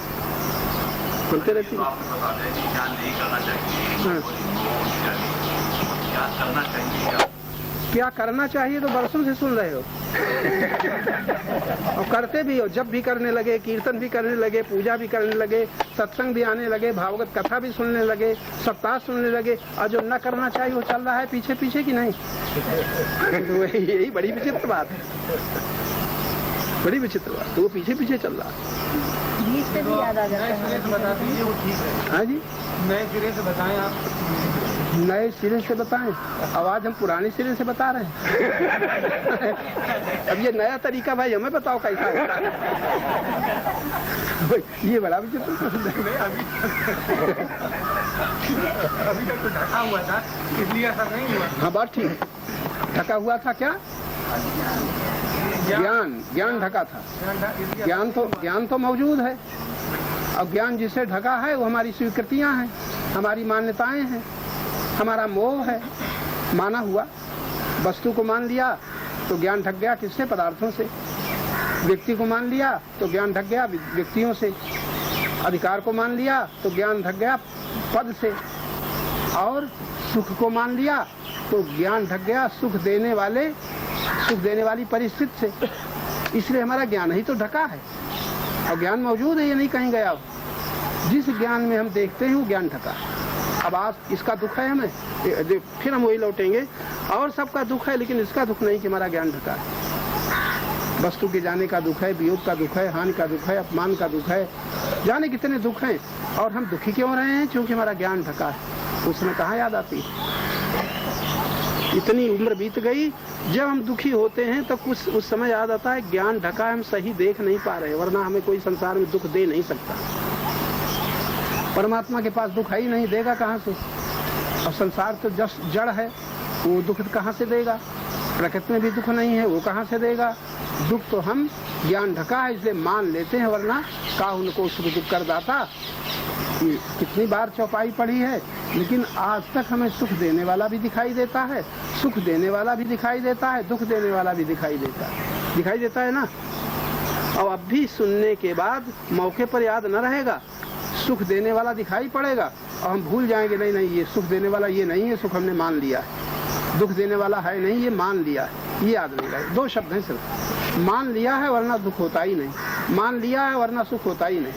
बनते रहते हैं। क्या करना चाहिए तो बरसों से सुन रहे हो और करते भी हो। जब भी करने लगे, कीर्तन भी करने लगे, पूजा भी करने लगे, सत्संग भी आने लगे, भागवत कथा भी सुनने लगे, सप्ताह सुनने लगे, और जो न करना चाहिए वो चल रहा है पीछे पीछे की नहीं। तो यही बड़ी विचित्र बात है, बड़ी विचित्र बात। तो वो पीछे पीछे चल रहा है। बीच से भी याद आ जाता है। बता दीजिए वो ठीक है। हाँ जी, नए सिरे से बताएं आप। नए सिरे से बताएं? आवाज हम पुराने सिरे से बता रहे हैं। अब ये नया तरीका भाई हमें बताओ कैसा होता है। ये बड़ा विचित्र। अभी तक तो ढका हुआ था, इसलिए असर नहीं हुआ। हाँ बात ठीक, ढका हुआ था क्या? ज्ञान ढका था। ज्ञान तो मौजूद है, और ज्ञान जिसे ढका है वो हमारी स्वीकृतियां हैं, हमारी मान्यताएं हैं, हमारा मोह है। माना हुआ वस्तु को मान लिया तो ज्ञान ढक गया, किससे? पदार्थों से। व्यक्ति को मान लिया तो ज्ञान ढक गया, व्यक्तियों से। अधिकार को मान लिया तो ज्ञान ढक गया, पद से। और सुख को मान लिया तो ज्ञान ढक गया, सुख देने वाली परिस्थिति से। इसलिए हमारा ज्ञान ही तो ढका है, और ज्ञान मौजूद है, ये नहीं कहीं गया। जिस ज्ञान में हम देखते हैं वो ज्ञान ढका है। अब आज इसका दुख है हमें, फिर हम वही लौटेंगे। और सबका दुख है, लेकिन इसका दुख नहीं कि हमारा ज्ञान ढका है। वस्तु के जाने का दुख है, वियोग का दुख है, हानि का दुख है, अपमान का दुख है, जाने कितने दुख हैं। और हम दुखी क्यों रहे हैं? क्योंकि हमारा ज्ञान ढका है। उसमें कहाँ याद आती है? इतनी उम्र बीत गई, जब हम दुखी होते हैं तो कुछ उस समय याद आता है ज्ञान ढका है, हम सही देख नहीं पा रहे, वरना हमें कोई संसार में दुख दे नहीं सकता। परमात्मा के पास दुख है ही नहीं, देगा कहाँ से? और संसार तो जड़ है, वो दुख कहाँ से देगा? प्रकृति में भी दुख नहीं है, वो कहाँ से देगा? दुख तो हम ज्ञान ढका है इसलिए मान लेते हैं, वरना का उनको सुख दुख कर दाता। कितनी बार चौपाई पढ़ी है, लेकिन आज तक हमें सुख देने वाला भी दिखाई देता है, सुख देने वाला भी दिखाई देता है, दुख देने वाला भी दिखाई देता है ना। और अब भी सुनने के बाद मौके पर याद न रहेगा, सुख देने वाला दिखाई पड़ेगा और हम भूल जाएंगे, नहीं ये सुख देने वाला ये नहीं है, सुख हमने मान लिया है। दुख देने वाला है नहीं, ये मान लिया है, ये याद नहीं रहे। 2 शब्द हैं सिर्फ, मान लिया है वरना दुख होता ही नहीं, मान लिया है वरना सुख होता ही नहीं।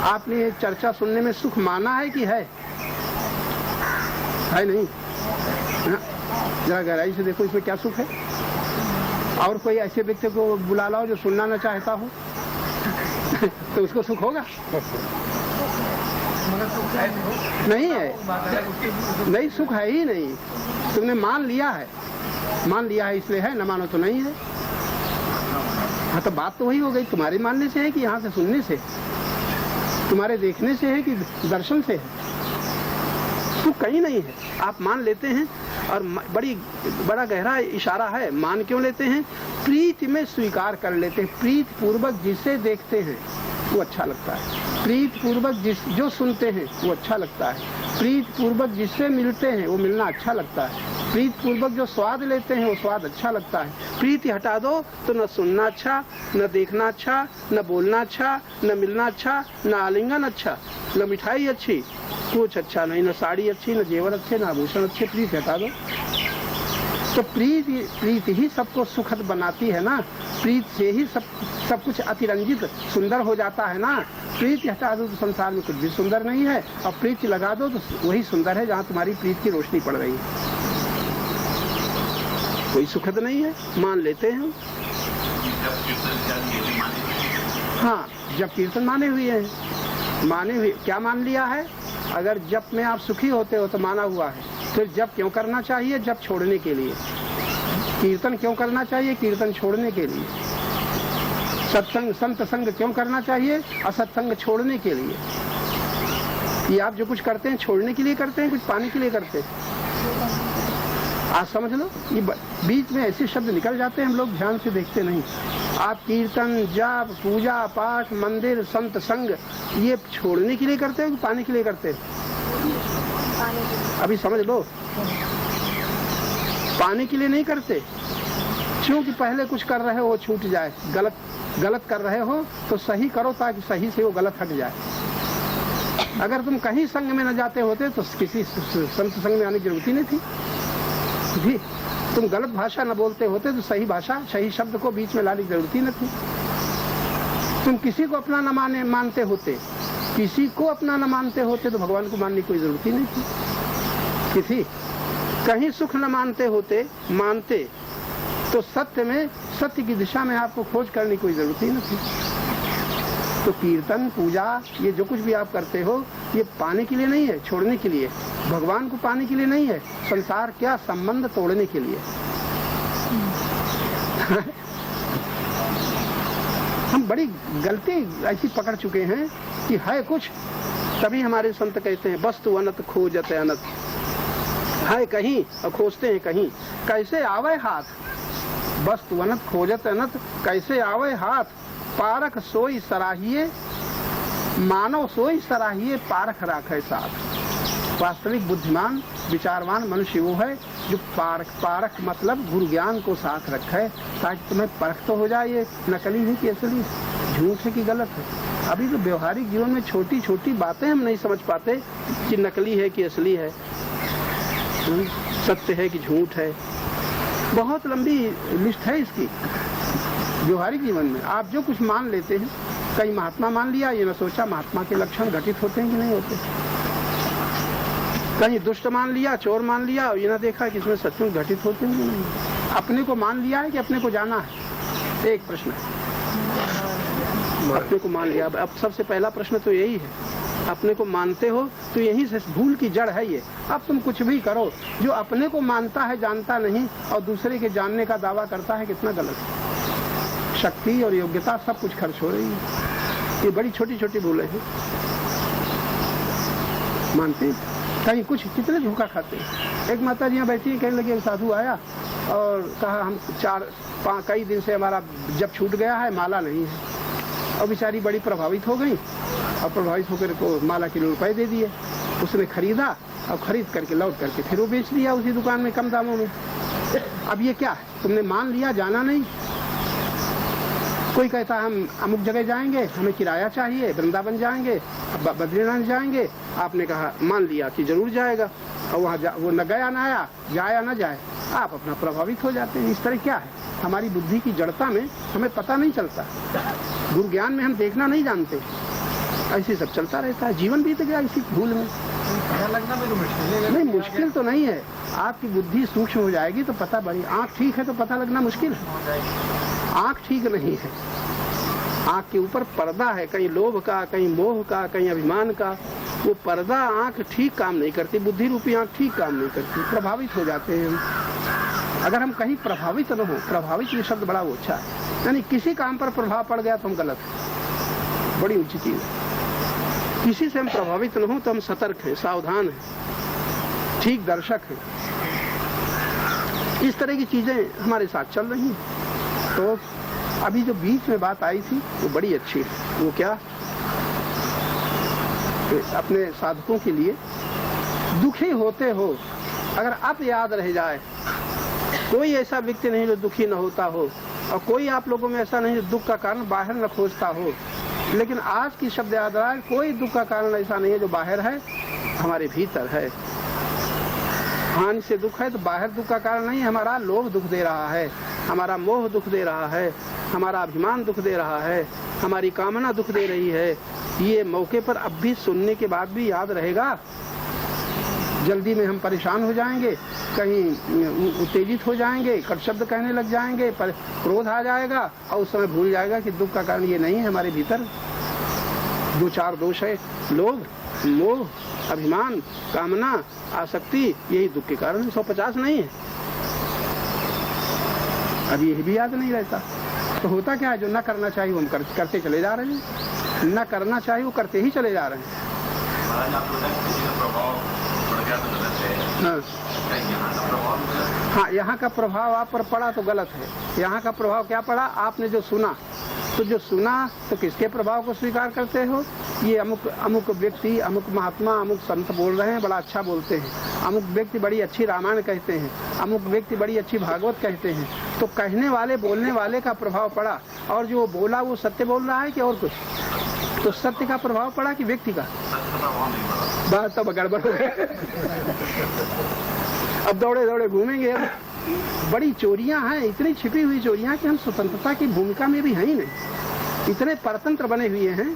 आपने ये चर्चा सुनने में सुख माना है कि है नहीं? जरा गहराई से देखो इसमें क्या सुख है। और कोई ऐसे व्यक्ति को बुला लाओ जो सुनना न चाहता हो तो उसको सुख होगा? नहीं है, नहीं, सुख है ही नहीं। तुमने मान लिया है इसलिए है, न मानो तो नहीं है। हाँ, तो बात तो वही हो गई, तुम्हारे मानने से है कि यहाँ से सुनने से, तुम्हारे देखने से है कि दर्शन से है? सुख कहीं नहीं है, आप मान लेते हैं। और बड़ा गहरा इशारा है, मान क्यों लेते हैं? प्रीति में स्वीकार कर लेते हैं। प्रीति पूर्वक जिसे देखते हैं वो अच्छा लगता है, प्रीति पूर्वक जो सुनते हैं वो अच्छा लगता है, प्रीति पूर्वक जिससे मिलते हैं वो मिलना अच्छा लगता है, प्रीति पूर्वक जो स्वाद लेते हैं वो स्वाद अच्छा लगता है। प्रीति हटा दो तो न सुनना अच्छा, न देखना अच्छा, न बोलना अच्छा, न मिलना अच्छा, न आलिंगन अच्छा, न मिठाई अच्छी, कुछ अच्छा नहीं, न साड़ी अच्छी, न जेवर अच्छे, न आभूषण अच्छे। प्रीति हटा दो, तो प्रीति ही सबको सुखद बनाती है ना। प्रीत से ही सब कुछ अतिरंजित सुंदर हो जाता है ना। प्रीति हटा दो तो संसार में कुछ भी सुंदर नहीं है, और प्रीति लगा दो तो वही सुंदर है जहाँ तुम्हारी प्रीत की रोशनी पड़ रही है। कोई सुखद नहीं है, मान लेते हैं। हाँ, जब कीर्तन माने हुए हैं, माने हुए क्या मान लिया है? अगर जप में आप सुखी होते हो तो माना हुआ है। फिर जप क्यों करना चाहिए? जप छोड़ने के लिए। कीर्तन क्यों करना चाहिए? कीर्तन छोड़ने के लिए। सत्संग संत संग क्यों करना चाहिए? असत्संग छोड़ने के लिए। ये आप जो कुछ करते हैं छोड़ने के लिए करते हैं, कुछ पाने के लिए करते हैं। आज समझ लो, ये बीच में ऐसे शब्द निकल जाते हैं, हम लोग ध्यान से देखते नहीं। आप कीर्तन, जाप, पूजा पाठ, मंदिर, संत संग ये छोड़ने के लिए करते हैं कि पाने के लिए करते हैं? अभी समझ लो, पाने के लिए नहीं करते। क्योंकि पहले कुछ कर रहे हो वो छूट जाए, गलत कर रहे हो तो सही करो ताकि सही से वो गलत हट जाए। अगर तुम कहीं संग में न जाते होते तो किसी संत संग में आने की जरूरत ही नहीं थी जी। तुम गलत भाषा न बोलते होते तो सही भाषा, सही शब्द को बीच में लाने की जरूरत ही न थी। तुम किसी को अपना न मानते होते, किसी को अपना न मानते होते तो भगवान को मानने की कोई जरूरत ही नहीं थी। किसी कहीं सुख न मानते होते, मानते तो सत्य में, सत्य की दिशा में आपको खोज करने की कोई जरूरत ही न थी। तो कीर्तन, पूजा, ये जो कुछ भी आप करते हो ये पाने के लिए नहीं है, छोड़ने के लिए। भगवान को पाने के लिए नहीं है, संसार क्या संबंध तोड़ने के लिए। हम बड़ी गलती ऐसी पकड़ चुके हैं कि है कुछ, तभी हमारे संत कहते हैं वस्तु अनंत खोजत अनंत। है कहीं और खोजते हैं कहीं। कैसे आवे हाथ, वस्तु अनंत खोजत अनंत, कैसे आवे हाथ। पारख सोई सराहिए, मानव सोई सराहिए, पारख राखे साथ। वास्तविक बुद्धिमान विचारवान मनुष्य वो है जो पारख मतलब गुरु ज्ञान को साथ रखे, ताकि तुम्हें परख तो हो जाए ये नकली है कि असली, झूठ है कि गलत है। अभी तो व्यवहारिक जीवन में छोटी छोटी बातें हम नहीं समझ पाते कि नकली है कि असली है, सत्य है कि झूठ है। बहुत लंबी लिस्ट है इसकी। व्यवहारिक जीवन में आप जो कुछ मान लेते हैं, कई महात्मा मान लिया, ये न सोचा महात्मा के लक्षण घटित होते हैं कि नहीं होते। कहीं दुष्ट मान लिया, चोर मान लिया, ये न देखा कि इसमें सचमुच घटित होते हैं कि नहीं। अपने को मान लिया है कि अपने को जाना है, एक प्रश्न है। अपने को मान लिया, अब सबसे पहला प्रश्न तो यही है, अपने को मानते हो तो यहीं से भूल की जड़ है ये। अब तुम कुछ भी करो, जो अपने को मानता है जानता नहीं और दूसरे के जानने का दावा करता है, कितना गलत है। शक्ति और योग्यता सब कुछ खर्च हो रही है। ये बड़ी छोटी छोटी भूलें हैं। मानते कहीं कुछ कितने धोखा खाते हैं। एक माता जी यहाँ बैठी है, कहने लगी एक साधु आया और कहा हम कई दिन से हमारा जब छूट गया है, माला नहीं है। और बेचारी बड़ी प्रभावित हो गई और प्रभावित होकर को माला के रुपए दे दिए। उसने खरीदा और खरीद करके लौट करके फिर वो बेच दिया उसी दुकान में कम दामों में। अब ये क्या है, तुमने मान लिया, जाना नहीं। कोई कहता हम अमुक जगह जाएंगे, हमें किराया चाहिए, वृंदावन जाएंगे, बद्रीनाथ जाएंगे। आपने कहा मान लिया कि जरूर जाएगा और वहाँ वो न गया न आया, जाया न जाए, आप अपना प्रभावित हो जाते हैं। इस तरह क्या है, हमारी बुद्धि की जड़ता में हमें पता नहीं चलता, गुरु ज्ञान में हम देखना नहीं जानते, ऐसे सब चलता रहता है। जीवन बीत गया इसी भूल में। लगना भी तो मुश्किल है। नहीं, मुश्किल तो नहीं है, आपकी बुद्धि सूक्ष्म हो जाएगी तो पता बढ़ी। आँख ठीक है तो पता लगना मुश्किल है, आँख ठीक नहीं है, आँख के ऊपर पर्दा है, कहीं लोभ का, कहीं मोह का, कहीं अभिमान का। वो पर्दा आँख ठीक काम नहीं करती, बुद्धि रूपी आँख ठीक काम नहीं करती, प्रभावित हो जाते हैं हम। अगर हम कहीं प्रभावित न हो, प्रभावित ये शब्द बड़ा अच्छा है, यानी किसी काम पर प्रभाव पड़ गया तो हम गलत है, बड़ी ऊंची चीज है। किसी से हम प्रभावित न हो तो हम सतर्क हैं, सावधान हैं, ठीक दर्शक हैं। इस तरह की चीजें हमारे साथ चल रही हैं। तो अभी जो बीच में बात आई थी वो बड़ी अच्छी है। वो क्या, अपने साधकों के लिए दुखी होते हो, अगर आप याद रह जाए, कोई ऐसा व्यक्ति नहीं जो दुखी न होता हो, और कोई आप लोगों में ऐसा नहीं जो दुख का कारण बाहर न खोजता हो। लेकिन आज की शब्द याद रहा है, कोई दुख का कारण ऐसा नहीं है जो बाहर है, हमारे भीतर है। हानि से दुख है तो बाहर दुख का कारण नहीं, हमारा लोभ दुख दे रहा है, हमारा मोह दुख दे रहा है, हमारा अभिमान दुख दे रहा है, हमारी कामना दुख दे रही है। ये मौके पर अब भी सुनने के बाद भी याद रहेगा, जल्दी में हम परेशान हो जाएंगे, कहीं उत्तेजित हो जाएंगे, कट शब्द कहने लग जाएंगे, पर क्रोध आ जाएगा और उस समय भूल जाएगा कि दुख का कारण ये नहीं है, हमारे भीतर 2-4 दोष है, लोभ, मोह, अभिमान, कामना, आसक्ति, यही दुख के कारण है। 150 नहीं है। अब यही भी याद नहीं रहता तो होता क्या है, जो न करना चाहिए वो हम करते चले जा रहे हैं, न करना चाहिए वो करते ही चले जा रहे हैं। हाँ, यहाँ का प्रभाव आप पर पड़ा तो गलत है। यहाँ का प्रभाव क्या पड़ा, आपने जो सुना, तो जो सुना तो किसके प्रभाव को स्वीकार करते हो, ये अमुक व्यक्ति, अमुक महात्मा, अमुक संत बोल रहे हैं, बड़ा अच्छा बोलते हैं, अमुक व्यक्ति बड़ी अच्छी रामायण कहते हैं, अमुक व्यक्ति बड़ी अच्छी भागवत कहते हैं, तो कहने वाले, बोलने वाले का प्रभाव पड़ा। और जो बोला वो सत्य बोल रहा है कि और कुछ, तो सत्य का प्रभाव पड़ा कि व्यक्ति का, बात तो गड़बड़ हो गई। अब दौड़े दौड़े घूमेंगे। अब बड़ी चोरियां हैं, इतनी छिपी हुई चोरियां कि हम स्वतंत्रता की भूमिका में भी हैं ही नहीं, इतने परतंत्र बने हुए हैं,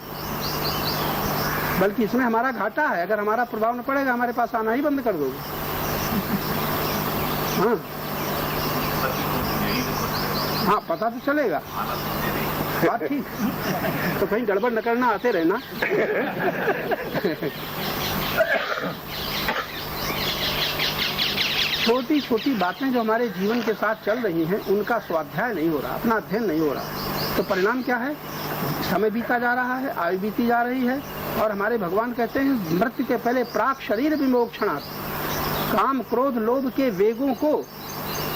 बल्कि इसमें हमारा घाटा है। अगर हमारा प्रभाव न पड़ेगा, हमारे पास आना ही बंद कर दोगे। हाँ, पता तो चलेगा, बात ठीक, तो कहीं गड़बड़ न करना, आते रहना। छोटी छोटी बातें जो हमारे जीवन के साथ चल रही हैं, उनका स्वाध्याय नहीं हो रहा, अपना अध्ययन नहीं हो रहा, तो परिणाम क्या है, समय बीता जा रहा है, आयु बीती जा रही है। और हमारे भगवान कहते हैं, मृत्यु के पहले प्राक शरीर विमोक्षणात्, काम, क्रोध, लोभ के वेगों को,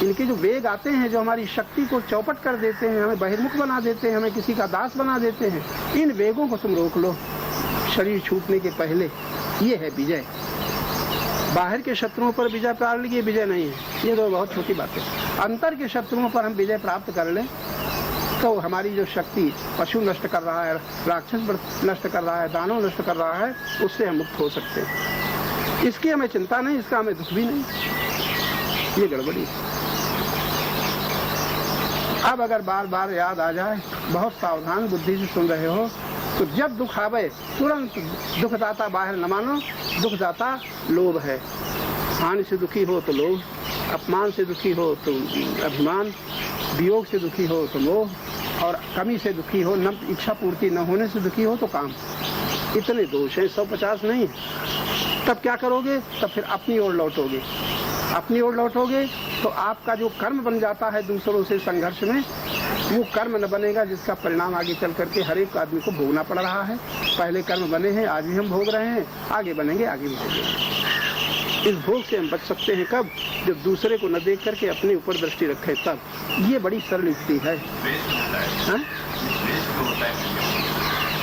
इनके जो वेग आते हैं, जो हमारी शक्ति को चौपट कर देते हैं, हमें बहिर्मुख बना देते हैं, हमें किसी का दास बना देते हैं, इन वेगों को तुम रोक लो शरीर छूटने के पहले। ये है विजय। बाहर के शत्रुओं पर विजय प्राप्त की विजय नहीं है, ये तो बहुत छोटी बात है। अंतर के शत्रुओं पर हम विजय प्राप्त कर लें तो हमारी जो शक्ति पशु नष्ट कर रहा है, राक्षस नष्ट कर रहा है, दानव नष्ट कर रहा है, उससे हम मुक्त हो सकते हैं। इसकी हमें चिंता नहीं, इसका हमें दुख भी नहीं, ये गड़बड़ी। अब अगर बार बार याद आ जाए, बहुत सावधान बुद्धि से सुन रहे हो, तो जब दुख आवे तुरंत दुखदाता बाहर न मानो, दुखदाता लोभ है। हानि से दुखी हो तो लोभ, अपमान से दुखी हो तो अभिमान, वियोग से दुखी हो तो मोह, और कमी से दुखी हो, न इच्छा पूर्ति न होने से दुखी हो तो काम। इतने दोष हैं, 150 नहीं। तब क्या करोगे, तब फिर अपनी ओर लौटोगे। अपनी ओर लौटोगे तो आपका जो कर्म बन जाता है दूसरों से संघर्ष में, वो कर्म न बनेगा जिसका परिणाम आगे चल करके हर एक आदमी को भोगना पड़ रहा है। पहले कर्म बने हैं, आज भी हम भोग रहे हैं, आगे बनेंगे, आगे भी भोगेंगे। इस भोग से हम बच सकते हैं कब, जब दूसरे को न देख करके अपने ऊपर दृष्टि रखे, तब। ये बड़ी सरल युक्ति है।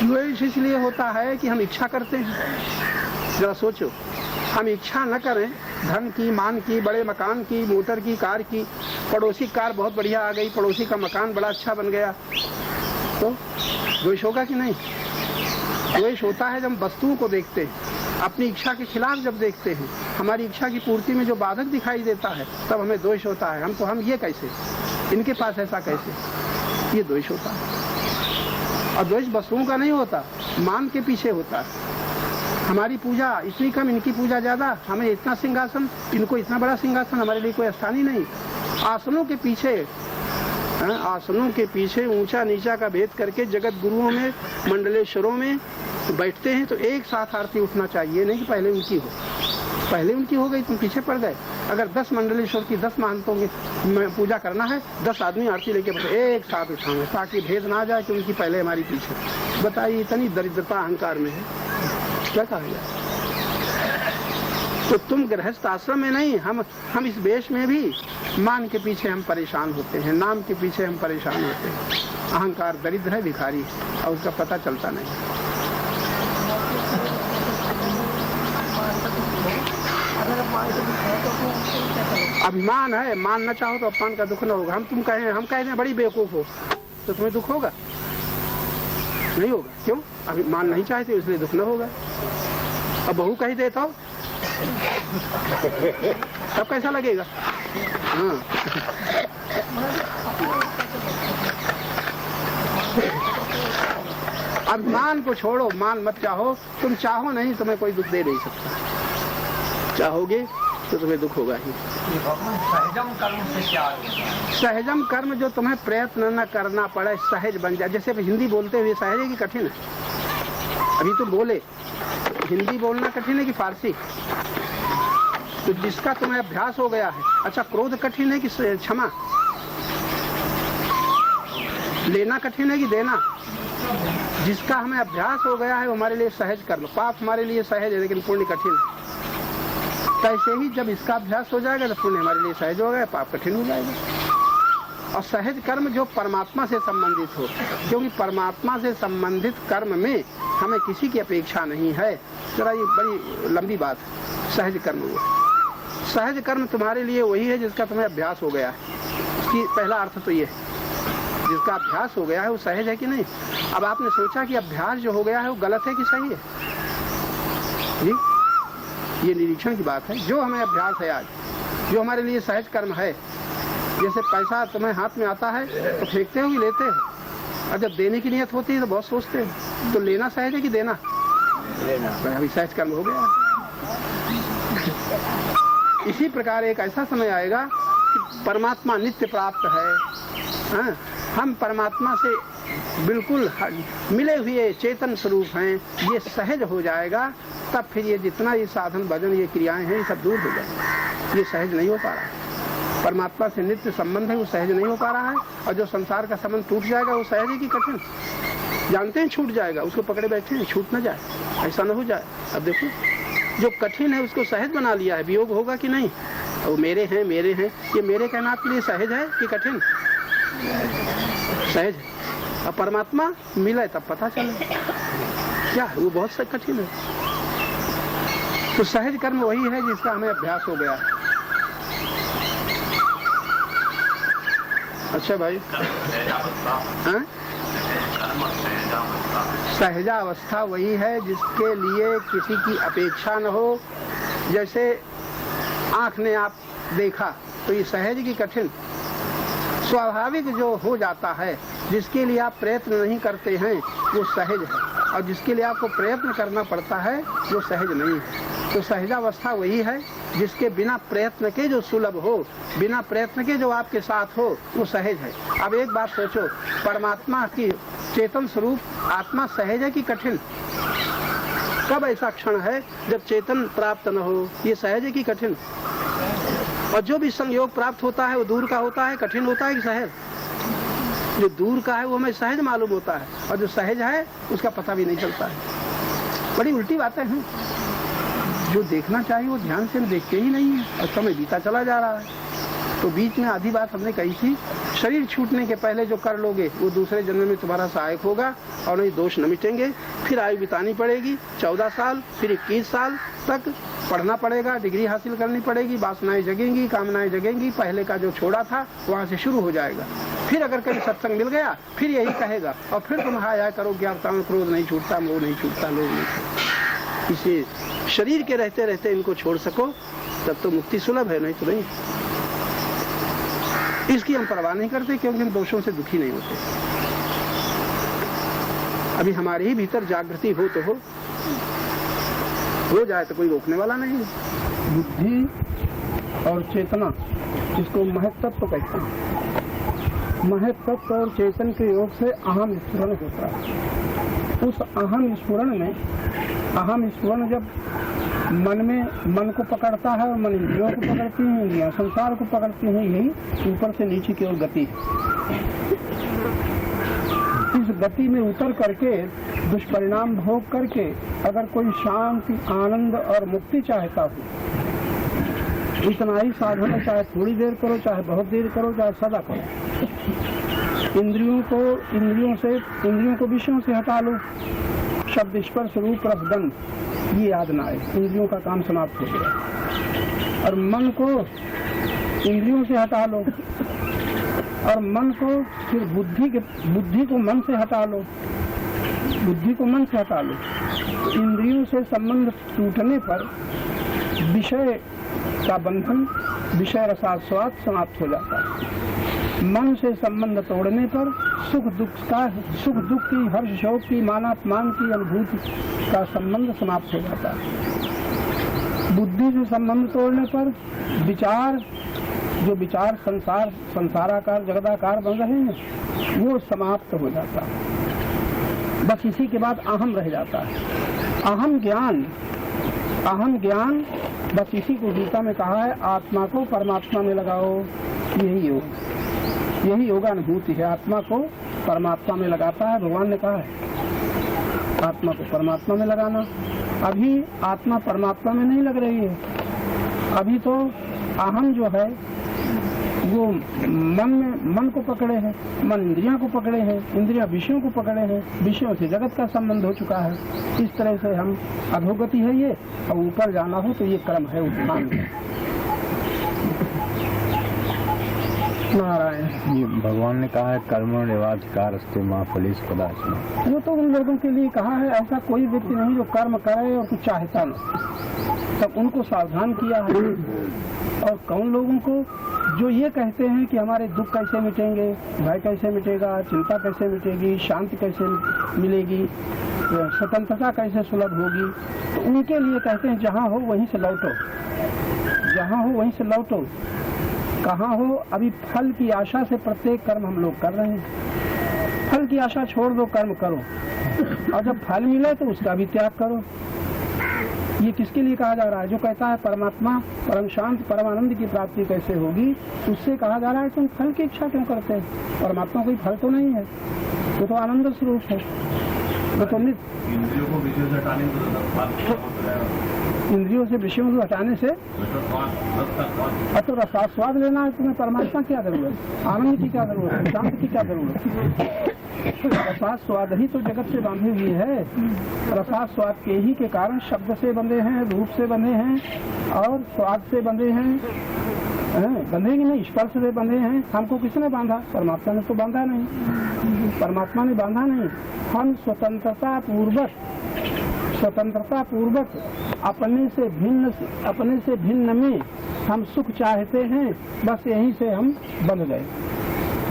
द्वेष इसलिए होता है कि हम इच्छा करते हैं। जरा सोचो, हम इच्छा न करें धन की, मान की, बड़े मकान की, मोटर की, कार की, पड़ोसी कार बहुत बढ़िया आ गई, पड़ोसी का मकान बड़ा अच्छा बन गया, तो द्वेष होगा कि नहीं? द्वेष होता है जब हम वस्तुओं को देखते हैं, अपनी इच्छा के खिलाफ जब देखते हैं, हमारी इच्छा की पूर्ति में जो बाधक दिखाई देता है, तब हमें द्वेष होता है। हम ये कैसे, इनके पास ऐसा कैसे, ये द्वेष होता है। और द्वेष वस्तुओं का नहीं होता, मान के पीछे होता है। हमारी पूजा इतनी कम, इनकी पूजा ज्यादा, हमें इतना सिंहासन, इनको इतना बड़ा सिंहासन, हमारे लिए कोई स्थान ही नहीं। आसनों के पीछे, आसनों के पीछे ऊंचा नीचा का भेद करके जगत गुरुओं में, मंडलेश्वरों में बैठते हैं, तो एक साथ आरती उठना चाहिए, नहीं कि पहले उनकी हो। पहले उनकी हो गई, तुम पीछे पड़ गए। अगर 10 मंडलेश्वर की 10 महंतों की पूजा करना है, 10 आदमी आरती लेके बैठे, एक साथ उठाएंगे, ताकि भेद ना जाए कि उनकी पहले हमारी पीछे। बताइए, इतनी दरिद्रता अहंकार में है, क्या कहा जाए। तो तुम गृहस्थ आश्रम में नहीं, हम इस देश में भी मान के पीछे हम परेशान होते हैं, नाम के पीछे हम परेशान होते हैं। अहंकार दरिद्र है, भिखारी, और उसका पता चलता नहीं। अभिमान है, मान न चाहो तो अपमान का दुख न होगा। हम कह रहे बड़ी बेवकूफ हो, तो तुम्हें दुख होगा? नहीं होगा। क्यों? अभिमान नहीं चाहते इसलिए दुख न होगा। अब बहू कही देता हो तब कैसा लगेगा? हाँ। अभिमान को छोड़ो, मान मत चाहो। तुम चाहो नहीं, तुम्हें कोई दुख दे नहीं सकता। चाहोगे तो तुम्हें दुख होगा ही। सहजम कर्म से क्या सहजम कर्म जो तुम्हें प्रयत्न न करना पड़े, सहज बन जाए। जैसे हिंदी बोलते हुए सहज है कि कठिन है? अभी तो बोले, हिंदी बोलना कठिन है कि फारसी? तो जिसका तुम्हें अभ्यास हो गया है। अच्छा, क्रोध कठिन है कि क्षमा? लेना कठिन है कि देना? जिसका हमें अभ्यास हो गया है वो हमारे लिए सहज कर्म। पाप हमारे लिए सहज है लेकिन पुण्य कठिन है। कैसे ही जब इसका अभ्यास हो जाएगा तो पुण्य हमारे लिए सहज हो गया, पाप कठिन हो जाएगा। और सहज कर्म जो परमात्मा से संबंधित हो, क्योंकि परमात्मा से संबंधित कर्म में हमें किसी की अपेक्षा नहीं है। जरा ये बड़ी लंबी बात है। सहज कर्म हुआ, सहज कर्म तुम्हारे लिए वही है जिसका तुम्हें अभ्यास हो गया है। इसकी पहला अर्थ तो ये है, जिसका अभ्यास हो गया है वो सहज है कि नहीं। अब आपने सोचा कि अभ्यास जो हो गया है वो गलत है कि सही है जी? ये निरीक्षण की बात है। जो हमें अभ्यास है आज, जो हमारे लिए सहज कर्म है, जैसे पैसा तुम्हें हाथ में आता है तो फेंकते हो कि लेते हो? और जब देने की नियत होती है तो बहुत सोचते हो। तो लेना सहज है कि देना? अभी सहज कर्म हो गया। इसी प्रकार एक ऐसा समय आएगा कि परमात्मा नित्य प्राप्त है। हाँ? हम परमात्मा से बिल्कुल मिले हुए चेतन स्वरूप हैं, ये सहज हो जाएगा। तब फिर ये जितना ये साधन भजन ये क्रियाएं हैं ये सब दूर हो जाएंगे। ये सहज नहीं हो पा रहा है। परमात्मा से नित्य संबंध है वो सहज नहीं हो पा रहा है। और जो संसार का संबंध टूट जाएगा वो सहज है कि कठिन? जानते हैं छूट जाएगा, उसको पकड़े बैठे हैं, छूट न जाए, ऐसा न हो जाए। अब देखो, जो कठिन है उसको सहज बना लिया है, वियोग होगा कि नहीं? वो मेरे हैं मेरे हैं, ये मेरे कहना आपके लिए सहज है कि कठिन? सहज है। अब परमात्मा मिला तब पता चले क्या है, वो बहुत कठिन है। तो सहज कर्म वही है जिसका हमें अभ्यास हो गया है। अच्छा भाई, हाँ? सहजावस्था वही है जिसके लिए किसी की अपेक्षा न हो। जैसे आंख ने आप देखा तो ये सहज की कठिन? स्वाभाविक जो हो जाता है, जिसके लिए आप प्रयत्न नहीं करते हैं वो सहज है, और जिसके लिए आपको प्रयत्न करना पड़ता है वो सहज नहीं है। तो सहजावस्था वही है जिसके बिना प्रयत्न के जो सुलभ हो, बिना प्रयत्न के जो आपके साथ हो, वो सहज है। अब एक बात सोचो, परमात्मा की चेतन स्वरूप आत्मा सहज है कि कठिन? कब ऐसा क्षण है जब चेतन प्राप्त न हो? ये सहज है कि कठिन? और जो भी संयोग प्राप्त होता है वो दूर का होता है, कठिन होता है कि सहज? जो दूर का है वो हमें सहज मालूम होता है, और जो सहज है उसका पता भी नहीं चलता है। बड़ी उल्टी बातें हैं। जो देखना चाहिए वो ध्यान से देखते ही नहीं है, और समय बीता चला जा रहा है। तो बीच में आधी बात हमने कही थी, शरीर छूटने के पहले जो कर लोगे वो दूसरे जन्म में तुम्हारा सहायक होगा, और नहीं दोष न मिटेंगे। फिर आयु बितानी पड़ेगी 14 साल, फिर 21 साल तक पढ़ना पड़ेगा, डिग्री हासिल करनी पड़ेगी, वासनाएं जगेंगी, कामनाएं जगेंगी। पहले का जो छोड़ा था वहाँ से शुरू हो जाएगा। फिर अगर कहीं सत्संग मिल गया फिर यही कहेगा, और फिर तुम हाय हाय करो, क्या बताऊँ, क्रोध नहीं छूटता, मोह नहीं छूटता, लोभ नहीं छूटता। इसे शरीर के रहते रहते इनको छोड़ सको तब तो मुक्ति सुलभ है, नहीं तो नहीं। इसकी हम परवाह नहीं करते क्योंकि हम दोषों से दुखी नहीं होते। अभी हमारे ही भीतर जागृति हो तो हो जाए तो कोई रोकने वाला नहीं। बुद्धि और चेतना, इसको महत्त्व कहते हैं। महत्त्व और चेतन के योग से अहम स्फुरण होता है। उस अहम स्फुरण में, अहम स्फुरण जब मन को पकड़ता है और मन इंद्रियों को पकड़ती हैं, इंद्रियां संसार को पकड़ती हैं, यही ऊपर से नीचे की ओर गति। इस गति में उतर करके दुष्परिणाम भोग करके अगर कोई शांति, आनंद और मुक्ति चाहता हो, इतना ही साधन है, चाहे थोड़ी देर करो, चाहे बहुत देर करो, चाहे सदा करो। इंद्रियों को विषयों से हटा लो। शब्द स्पर्श रूप रस गंध ये याद ना आए, इंद्रियों का काम समाप्त हो गया। और मन को इंद्रियों से हटा लो, और मन को फिर बुद्धि को मन से हटा लो, बुद्धि को मन से हटा लो। इंद्रियों से संबंध टूटने पर विषय का बंधन विषय रसास्वाद समाप्त हो जाता है। मन से संबंध तोड़ने पर सुख दुख की, हर्ष शोक की, मानापमान की अनुभूति का संबंध समाप्त हो जाता है। बुद्धि से संबंध तोड़ने पर विचार, जो विचार संसाराकार जगदाकार बन रहे हैं, वो समाप्त हो जाता है। बस इसी के बाद अहम रह जाता है। अहम ज्ञान बस इसी को गीता में कहा है, आत्मा को परमात्मा में लगाओ। यही योगानुभूति है। आत्मा को परमात्मा में लगाता है, भगवान ने कहा है आत्मा को परमात्मा में लगाना। अभी आत्मा परमात्मा में नहीं लग रही है। अभी तो अहम जो है वो मन को पकड़े है, मन इंद्रियों को पकड़े है, इंद्रियां विषयों को पकड़े हैं, विषयों से जगत का संबंध हो चुका है। इस तरह से हम अधोगति है ये, और ऊपर जाना हो तो ये क्रम है उत्थान। नारायण। ये भगवान ने कहा है कर्म निवाधिकारस्ते मां फलेश कदाचन। वो तो उन लोगों के लिए कहा है, ऐसा कोई व्यक्ति नहीं जो कर्म करे और कुछ चाहता न, तब उनको सावधान किया है। और कौन लोगों को जो ये कहते हैं कि हमारे दुख कैसे मिटेंगे, भय कैसे मिटेगा, चिंता कैसे मिटेगी, शांति कैसे मिलेगी, स्वतंत्रता कैसे सुलभ होगी, तो उनके लिए कहते हैं जहाँ हो वहीं से लौटो, जहाँ हो वहीं से लौटो। कहाँ हो? अभी फल की आशा से प्रत्येक कर्म हम लोग कर रहे हैं। फल की आशा छोड़ दो, कर्म करो, और जब फल मिले तो उसका भी त्याग करो। ये किसके लिए कहा जा रहा है? जो कहता है परमात्मा परम शांत परमानंद की प्राप्ति कैसे होगी, उससे कहा जा रहा है तुम फल की इच्छा क्यों करते हैं? परमात्मा कोई फल तो नहीं है, वो तो आनंद स्वरूप है। वो तो इंद्रियों को विषयों से हटाने इंद्रियों से विषयों को हटाने से तो रसास्वाद लेना है तुम्हें। परमात्मा क्या जरूरत, आनंद की क्या जरूरत है, शांति की क्या जरूरत है? रसास्वाद ही तो जगत से बांधी हुई है। रसास्वाद के ही के कारण शब्द से बंधे हैं, रूप से बंधे हैं, और स्वाद से बंधे हैं। बंधे ही नहीं, स्पर्श से बंधे हैं। हमको किसने बांधा? परमात्मा ने तो बांधा नहीं, परमात्मा ने बांधा नहीं। हम स्वतंत्रता पूर्वक अपने से भिन्न में हम सुख चाहते हैं, बस यहीं से हम बंध गए।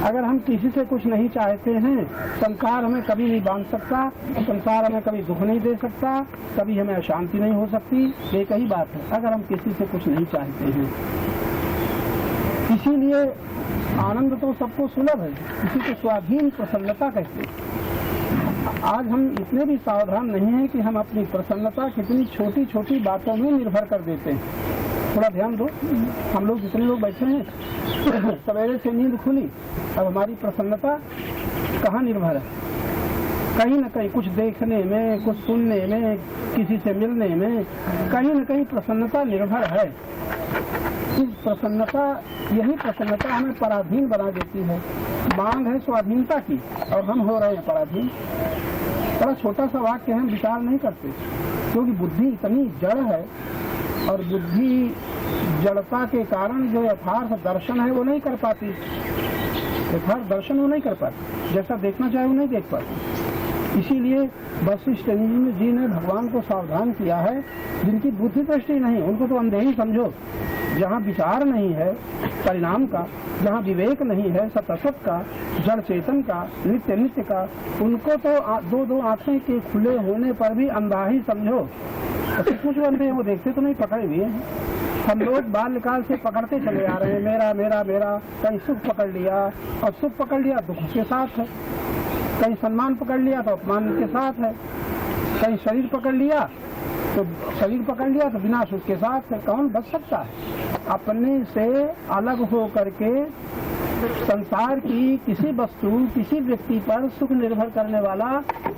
अगर हम किसी से कुछ नहीं चाहते हैं, संसार हमें कभी नहीं बांध सकता, संसार हमें कभी दुख नहीं दे सकता, कभी हमें अशांति नहीं हो सकती। एक ही बात है, अगर हम किसी से कुछ नहीं चाहते हैं। इसीलिए आनंद तो सबको सुलभ है, इसी को स्वाधीन प्रसन्नता कहते हैं। आज हम इतने भी सावधान नहीं हैं कि हम अपनी प्रसन्नता कितनी छोटी छोटी बातों में निर्भर कर देते हैं। थोड़ा ध्यान दो, हम लोग जितने लोग बैठे हैं, सवेरे से नींद खुली, अब हमारी प्रसन्नता कहाँ निर्भर है? कहीं न कहीं कुछ देखने में, कुछ सुनने में, किसी से मिलने में, कहीं न कहीं प्रसन्नता निर्भर है। यही प्रसन्नता हमें पराधीन बना देती है। मांग है स्वाधीनता की और हम हो रहे हैं पराधीन। बड़ा छोटा सा वाक्य हम विचार नहीं करते, क्योंकि बुद्धि इतनी जड़ है, और बुद्धि जड़ता के कारण जो यथार्थ दर्शन है वो नहीं कर पाती। यथार्थ दर्शन वो नहीं कर पाती, जैसा देखना चाहे वो नहीं देख पाती। इसीलिए वशिष्ठ जी ने भगवान को सावधान किया है, जिनकी बुद्धि दृष्टि नहीं, उनको तो अंधे ही समझो। जहाँ विचार नहीं है परिणाम का, जहाँ विवेक नहीं है सत का, जड़ चेतन का, नित्य नित्य का, उनको तो दो आंखें के खुले होने पर भी अंधा ही समझो। तो कुछ अंधे वो देखते तो नहीं, पकड़े हुए हैं। हम लोग बाल्यकाल से पकड़ते चले आ रहे हैं, मेरा मेरा मेरा। कहीं सुख पकड़ लिया, और सुख पकड़ लिया दुख के साथ है। कहीं सम्मान पकड़ लिया तो अपमान के साथ है। कहीं शरीर पकड़ लिया तो विनाश उसके साथ है। कौन बच सकता है? अपने से अलग हो करके संसार की किसी वस्तु, किसी व्यक्ति पर सुख निर्भर करने वाला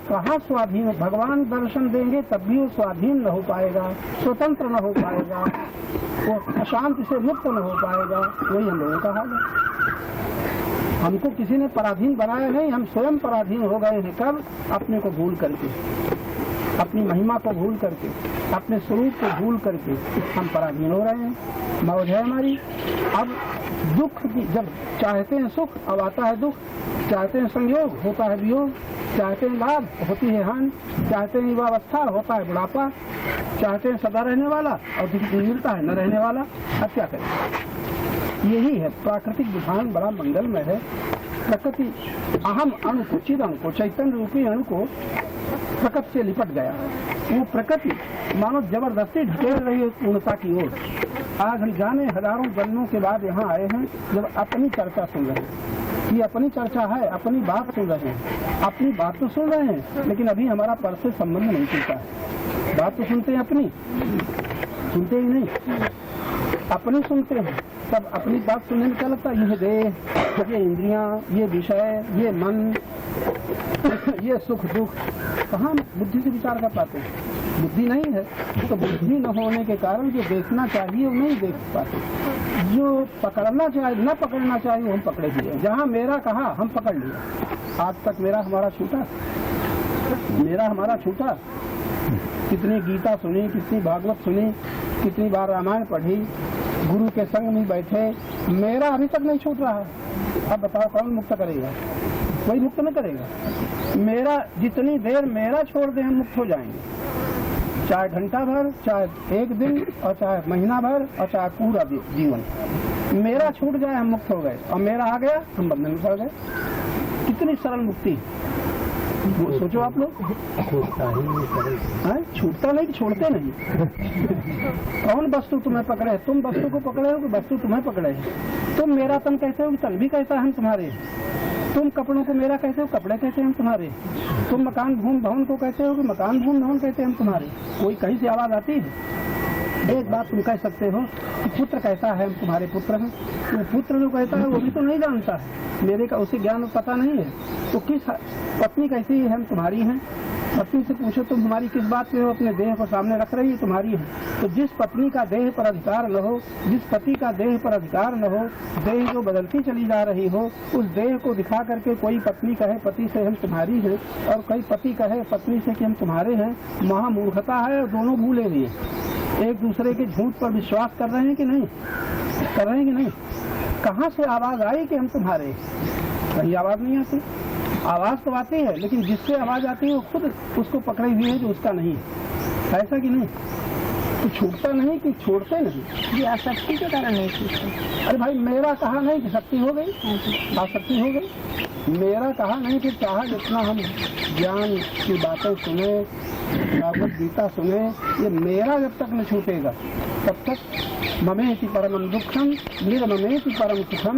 कहाँ स्वाधीन? भगवान दर्शन देंगे तब भी वो स्वाधीन न हो पाएगा, स्वतंत्र न हो पाएगा, वो अशांति से मुक्त न हो पाएगा। वही हम लोगों का हाल है। हमको किसी ने पराधीन बनाया नहीं, हम स्वयं पराधीन हो गए हैं। कब? अपने को भूल करके। अपनी महिमा को भूल करके, अपने स्वरूप को भूल करके हम पराधीन हो रहे हैं। मौज है हमारी। अब दुख की, जब चाहते हैं सुख अब आता है दुख, चाहते हैं संयोग होता है वियोग, चाहते हैं लाभ होती है हानि, चाहते हैं युवावस्था होता है बुढ़ापा, चाहते हैं सदा रहने वाला और दुख मिलता है न रहने वाला। अब क्या करें? यही है प्राकृतिक विधान, बड़ा मंगलमय है। प्रकृति अहम अणु को, चिद अणु को, चैतन्य रूपी अणु को प्रकृति से लिपट गया। वो प्रकृति मानो जबरदस्ती ढकेल रही है पूर्णता की ओर। आज हम जाने हजारों जन्मों के बाद यहाँ आए हैं, जब अपनी चर्चा सुन रहे हैं। ये अपनी चर्चा है, अपनी बात सुन रहे हैं। अपनी बात तो सुन रहे हैं, लेकिन अभी हमारा पर से संबंध नहीं टूटा है। बात तो सुनते हैं अपनी, सुनते ही नहीं, अपनी सुनते हैं। तब अपनी बात सुनने में क्या लगता है? ये देह, ये इंद्रियां, ये विषय, ये मन, ये सुख दुख, कहाँ बुद्धि से विचार कर पाते हैं? बुद्धि नहीं है, तो बुद्धि न होने के कारण जो देखना चाहिए वो नहीं देख पाते, जो पकड़ना चाहिए न पकड़ना चाहिए वो हम पकड़े हुए। जहाँ मेरा कहा हम पकड़ लिया। आज तक मेरा हमारा छूटा, मेरा हमारा छूटा। कितनी गीता सुनी, कितनी भागवत सुनी, कितनी बार रामायण पढ़ी, गुरु के संग में बैठे, मेरा अभी तक नहीं छूट रहा है। अब बताओ कौन मुक्त करेगा? कोई मुक्त नहीं करेगा। मेरा जितनी देर मेरा छोड़ दे हम मुक्त हो जाएंगे, चाहे घंटा भर, चाहे एक दिन, और चाहे महीना भर, और चाहे पूरा जीवन। मेरा छूट जाए हम मुक्त हो गए, और मेरा आ गया हम बंधन में पड़ गए। कितनी सरल मुक्ति, वो सोचो आप लोग। छूटता नहीं कि छोड़ते नहीं। कौन वस्तु तुम्हें पकड़े? तुम वस्तु को पकड़े हो कि वस्तु तुम्हें पकड़े है? तुम मेरा तन कहते हो कि तन भी कहता है हम तुम्हारे। तुम कपड़ों को मेरा कहते हो, कपड़े कहते हैं हम तुम्हारे। तुम मकान भून भवन को कहते हो कि मकान भून भवन कहते हैं हम तुम्हारे। कोई कहीं से आवाज आती है? एक बात तुम कह सकते हो कि पुत्र कहता है हम तुम्हारे पुत्र हैं। वो पुत्र जो कहता है वो भी तो नहीं जानता है, मेरे का उसे ज्ञान पता नहीं है। तो किस पत्नी कैसी है? हम तुम्हारी हैं। पत्नी से पूछो तुम हमारी किस बात पे हो? अपने देह को सामने रख रही है, तुम्हारी है। तो जिस पत्नी का देह पर अधिकार न हो, जिस पति का देह पर अधिकार न हो, देह जो बदलती चली जा रही हो, उस देह को दिखा करके कोई पत्नी कहे पति से हम तुम्हारी हैं, और कोई पति कहे पत्नी से कि हम तुम्हारे हैं, महामूर्खता है। और दोनों भूले हुए एक दूसरे के झूठ पर विश्वास कर रहे हैं कि नहीं? कर रहे हैं कि नहीं? कहाँ से आवाज आई कि हम तुम्हारे? कहीं आवाज नहीं आती। आवाज तो आती है, लेकिन जिससे आवाज आती है वो खुद उसको पकड़े हुए है जो उसका नहीं है। ऐसा कि नहीं? तो छूटता नहीं कि छोड़ते नहीं? ये आसक्ति के कारण नहीं छूटते। अरे भाई मेरा कहा नहीं कि शक्ति हो गई, आसक्ति हो गई। मेरा कहा नहीं कि चाहे जितना हम ज्ञान की बातें सुने, भागवत गीता सुने, ये मेरा जब तक न छूटेगा तब तक ममेति परमं दुखम निर्ममेति परम सुखम।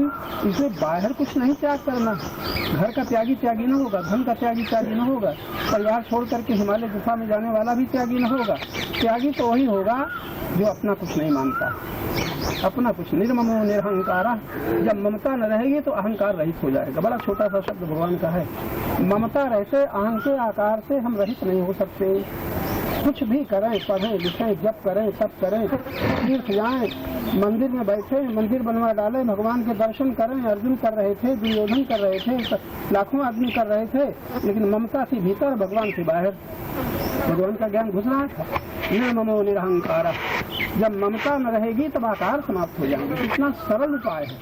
इसे बाहर कुछ नहीं त्याग करना। घर का त्यागी त्यागी न होगा, धन का त्यागी त्यागी न होगा, परिवार छोड़ करके हिमालय गुफा में जाने वाला भी त्यागी न होगा। त्यागी तो वही होगा जो अपना कुछ नहीं मानता, अपना कुछ। निर्ममो निरहंकारा। जब ममता न रहेगी तो अहंकार रहित हो जाएगा। बड़ा छोटा सा शब्द भगवान का है। ममता रहते अहं के आकार से हम रहित नहीं हो सकते। कुछ भी करें, पढ़ें लिखें, जप करें, तप करें, तीर्थ जाएं, मंदिर में बैठे, मंदिर बनवा डाले, भगवान के दर्शन करें। अर्जुन कर रहे थे, दुर्योधन कर रहे थे, लाखों आदमी कर रहे थे, लेकिन ममता थी भीतर, भगवान थी बाहर। भगवान का ज्ञान घुस रहा था। निर्ममो निरहंकारा। जब ममता न रहेगी तब आकार समाप्त हो जाएंगे। कितना सरल उपाय है।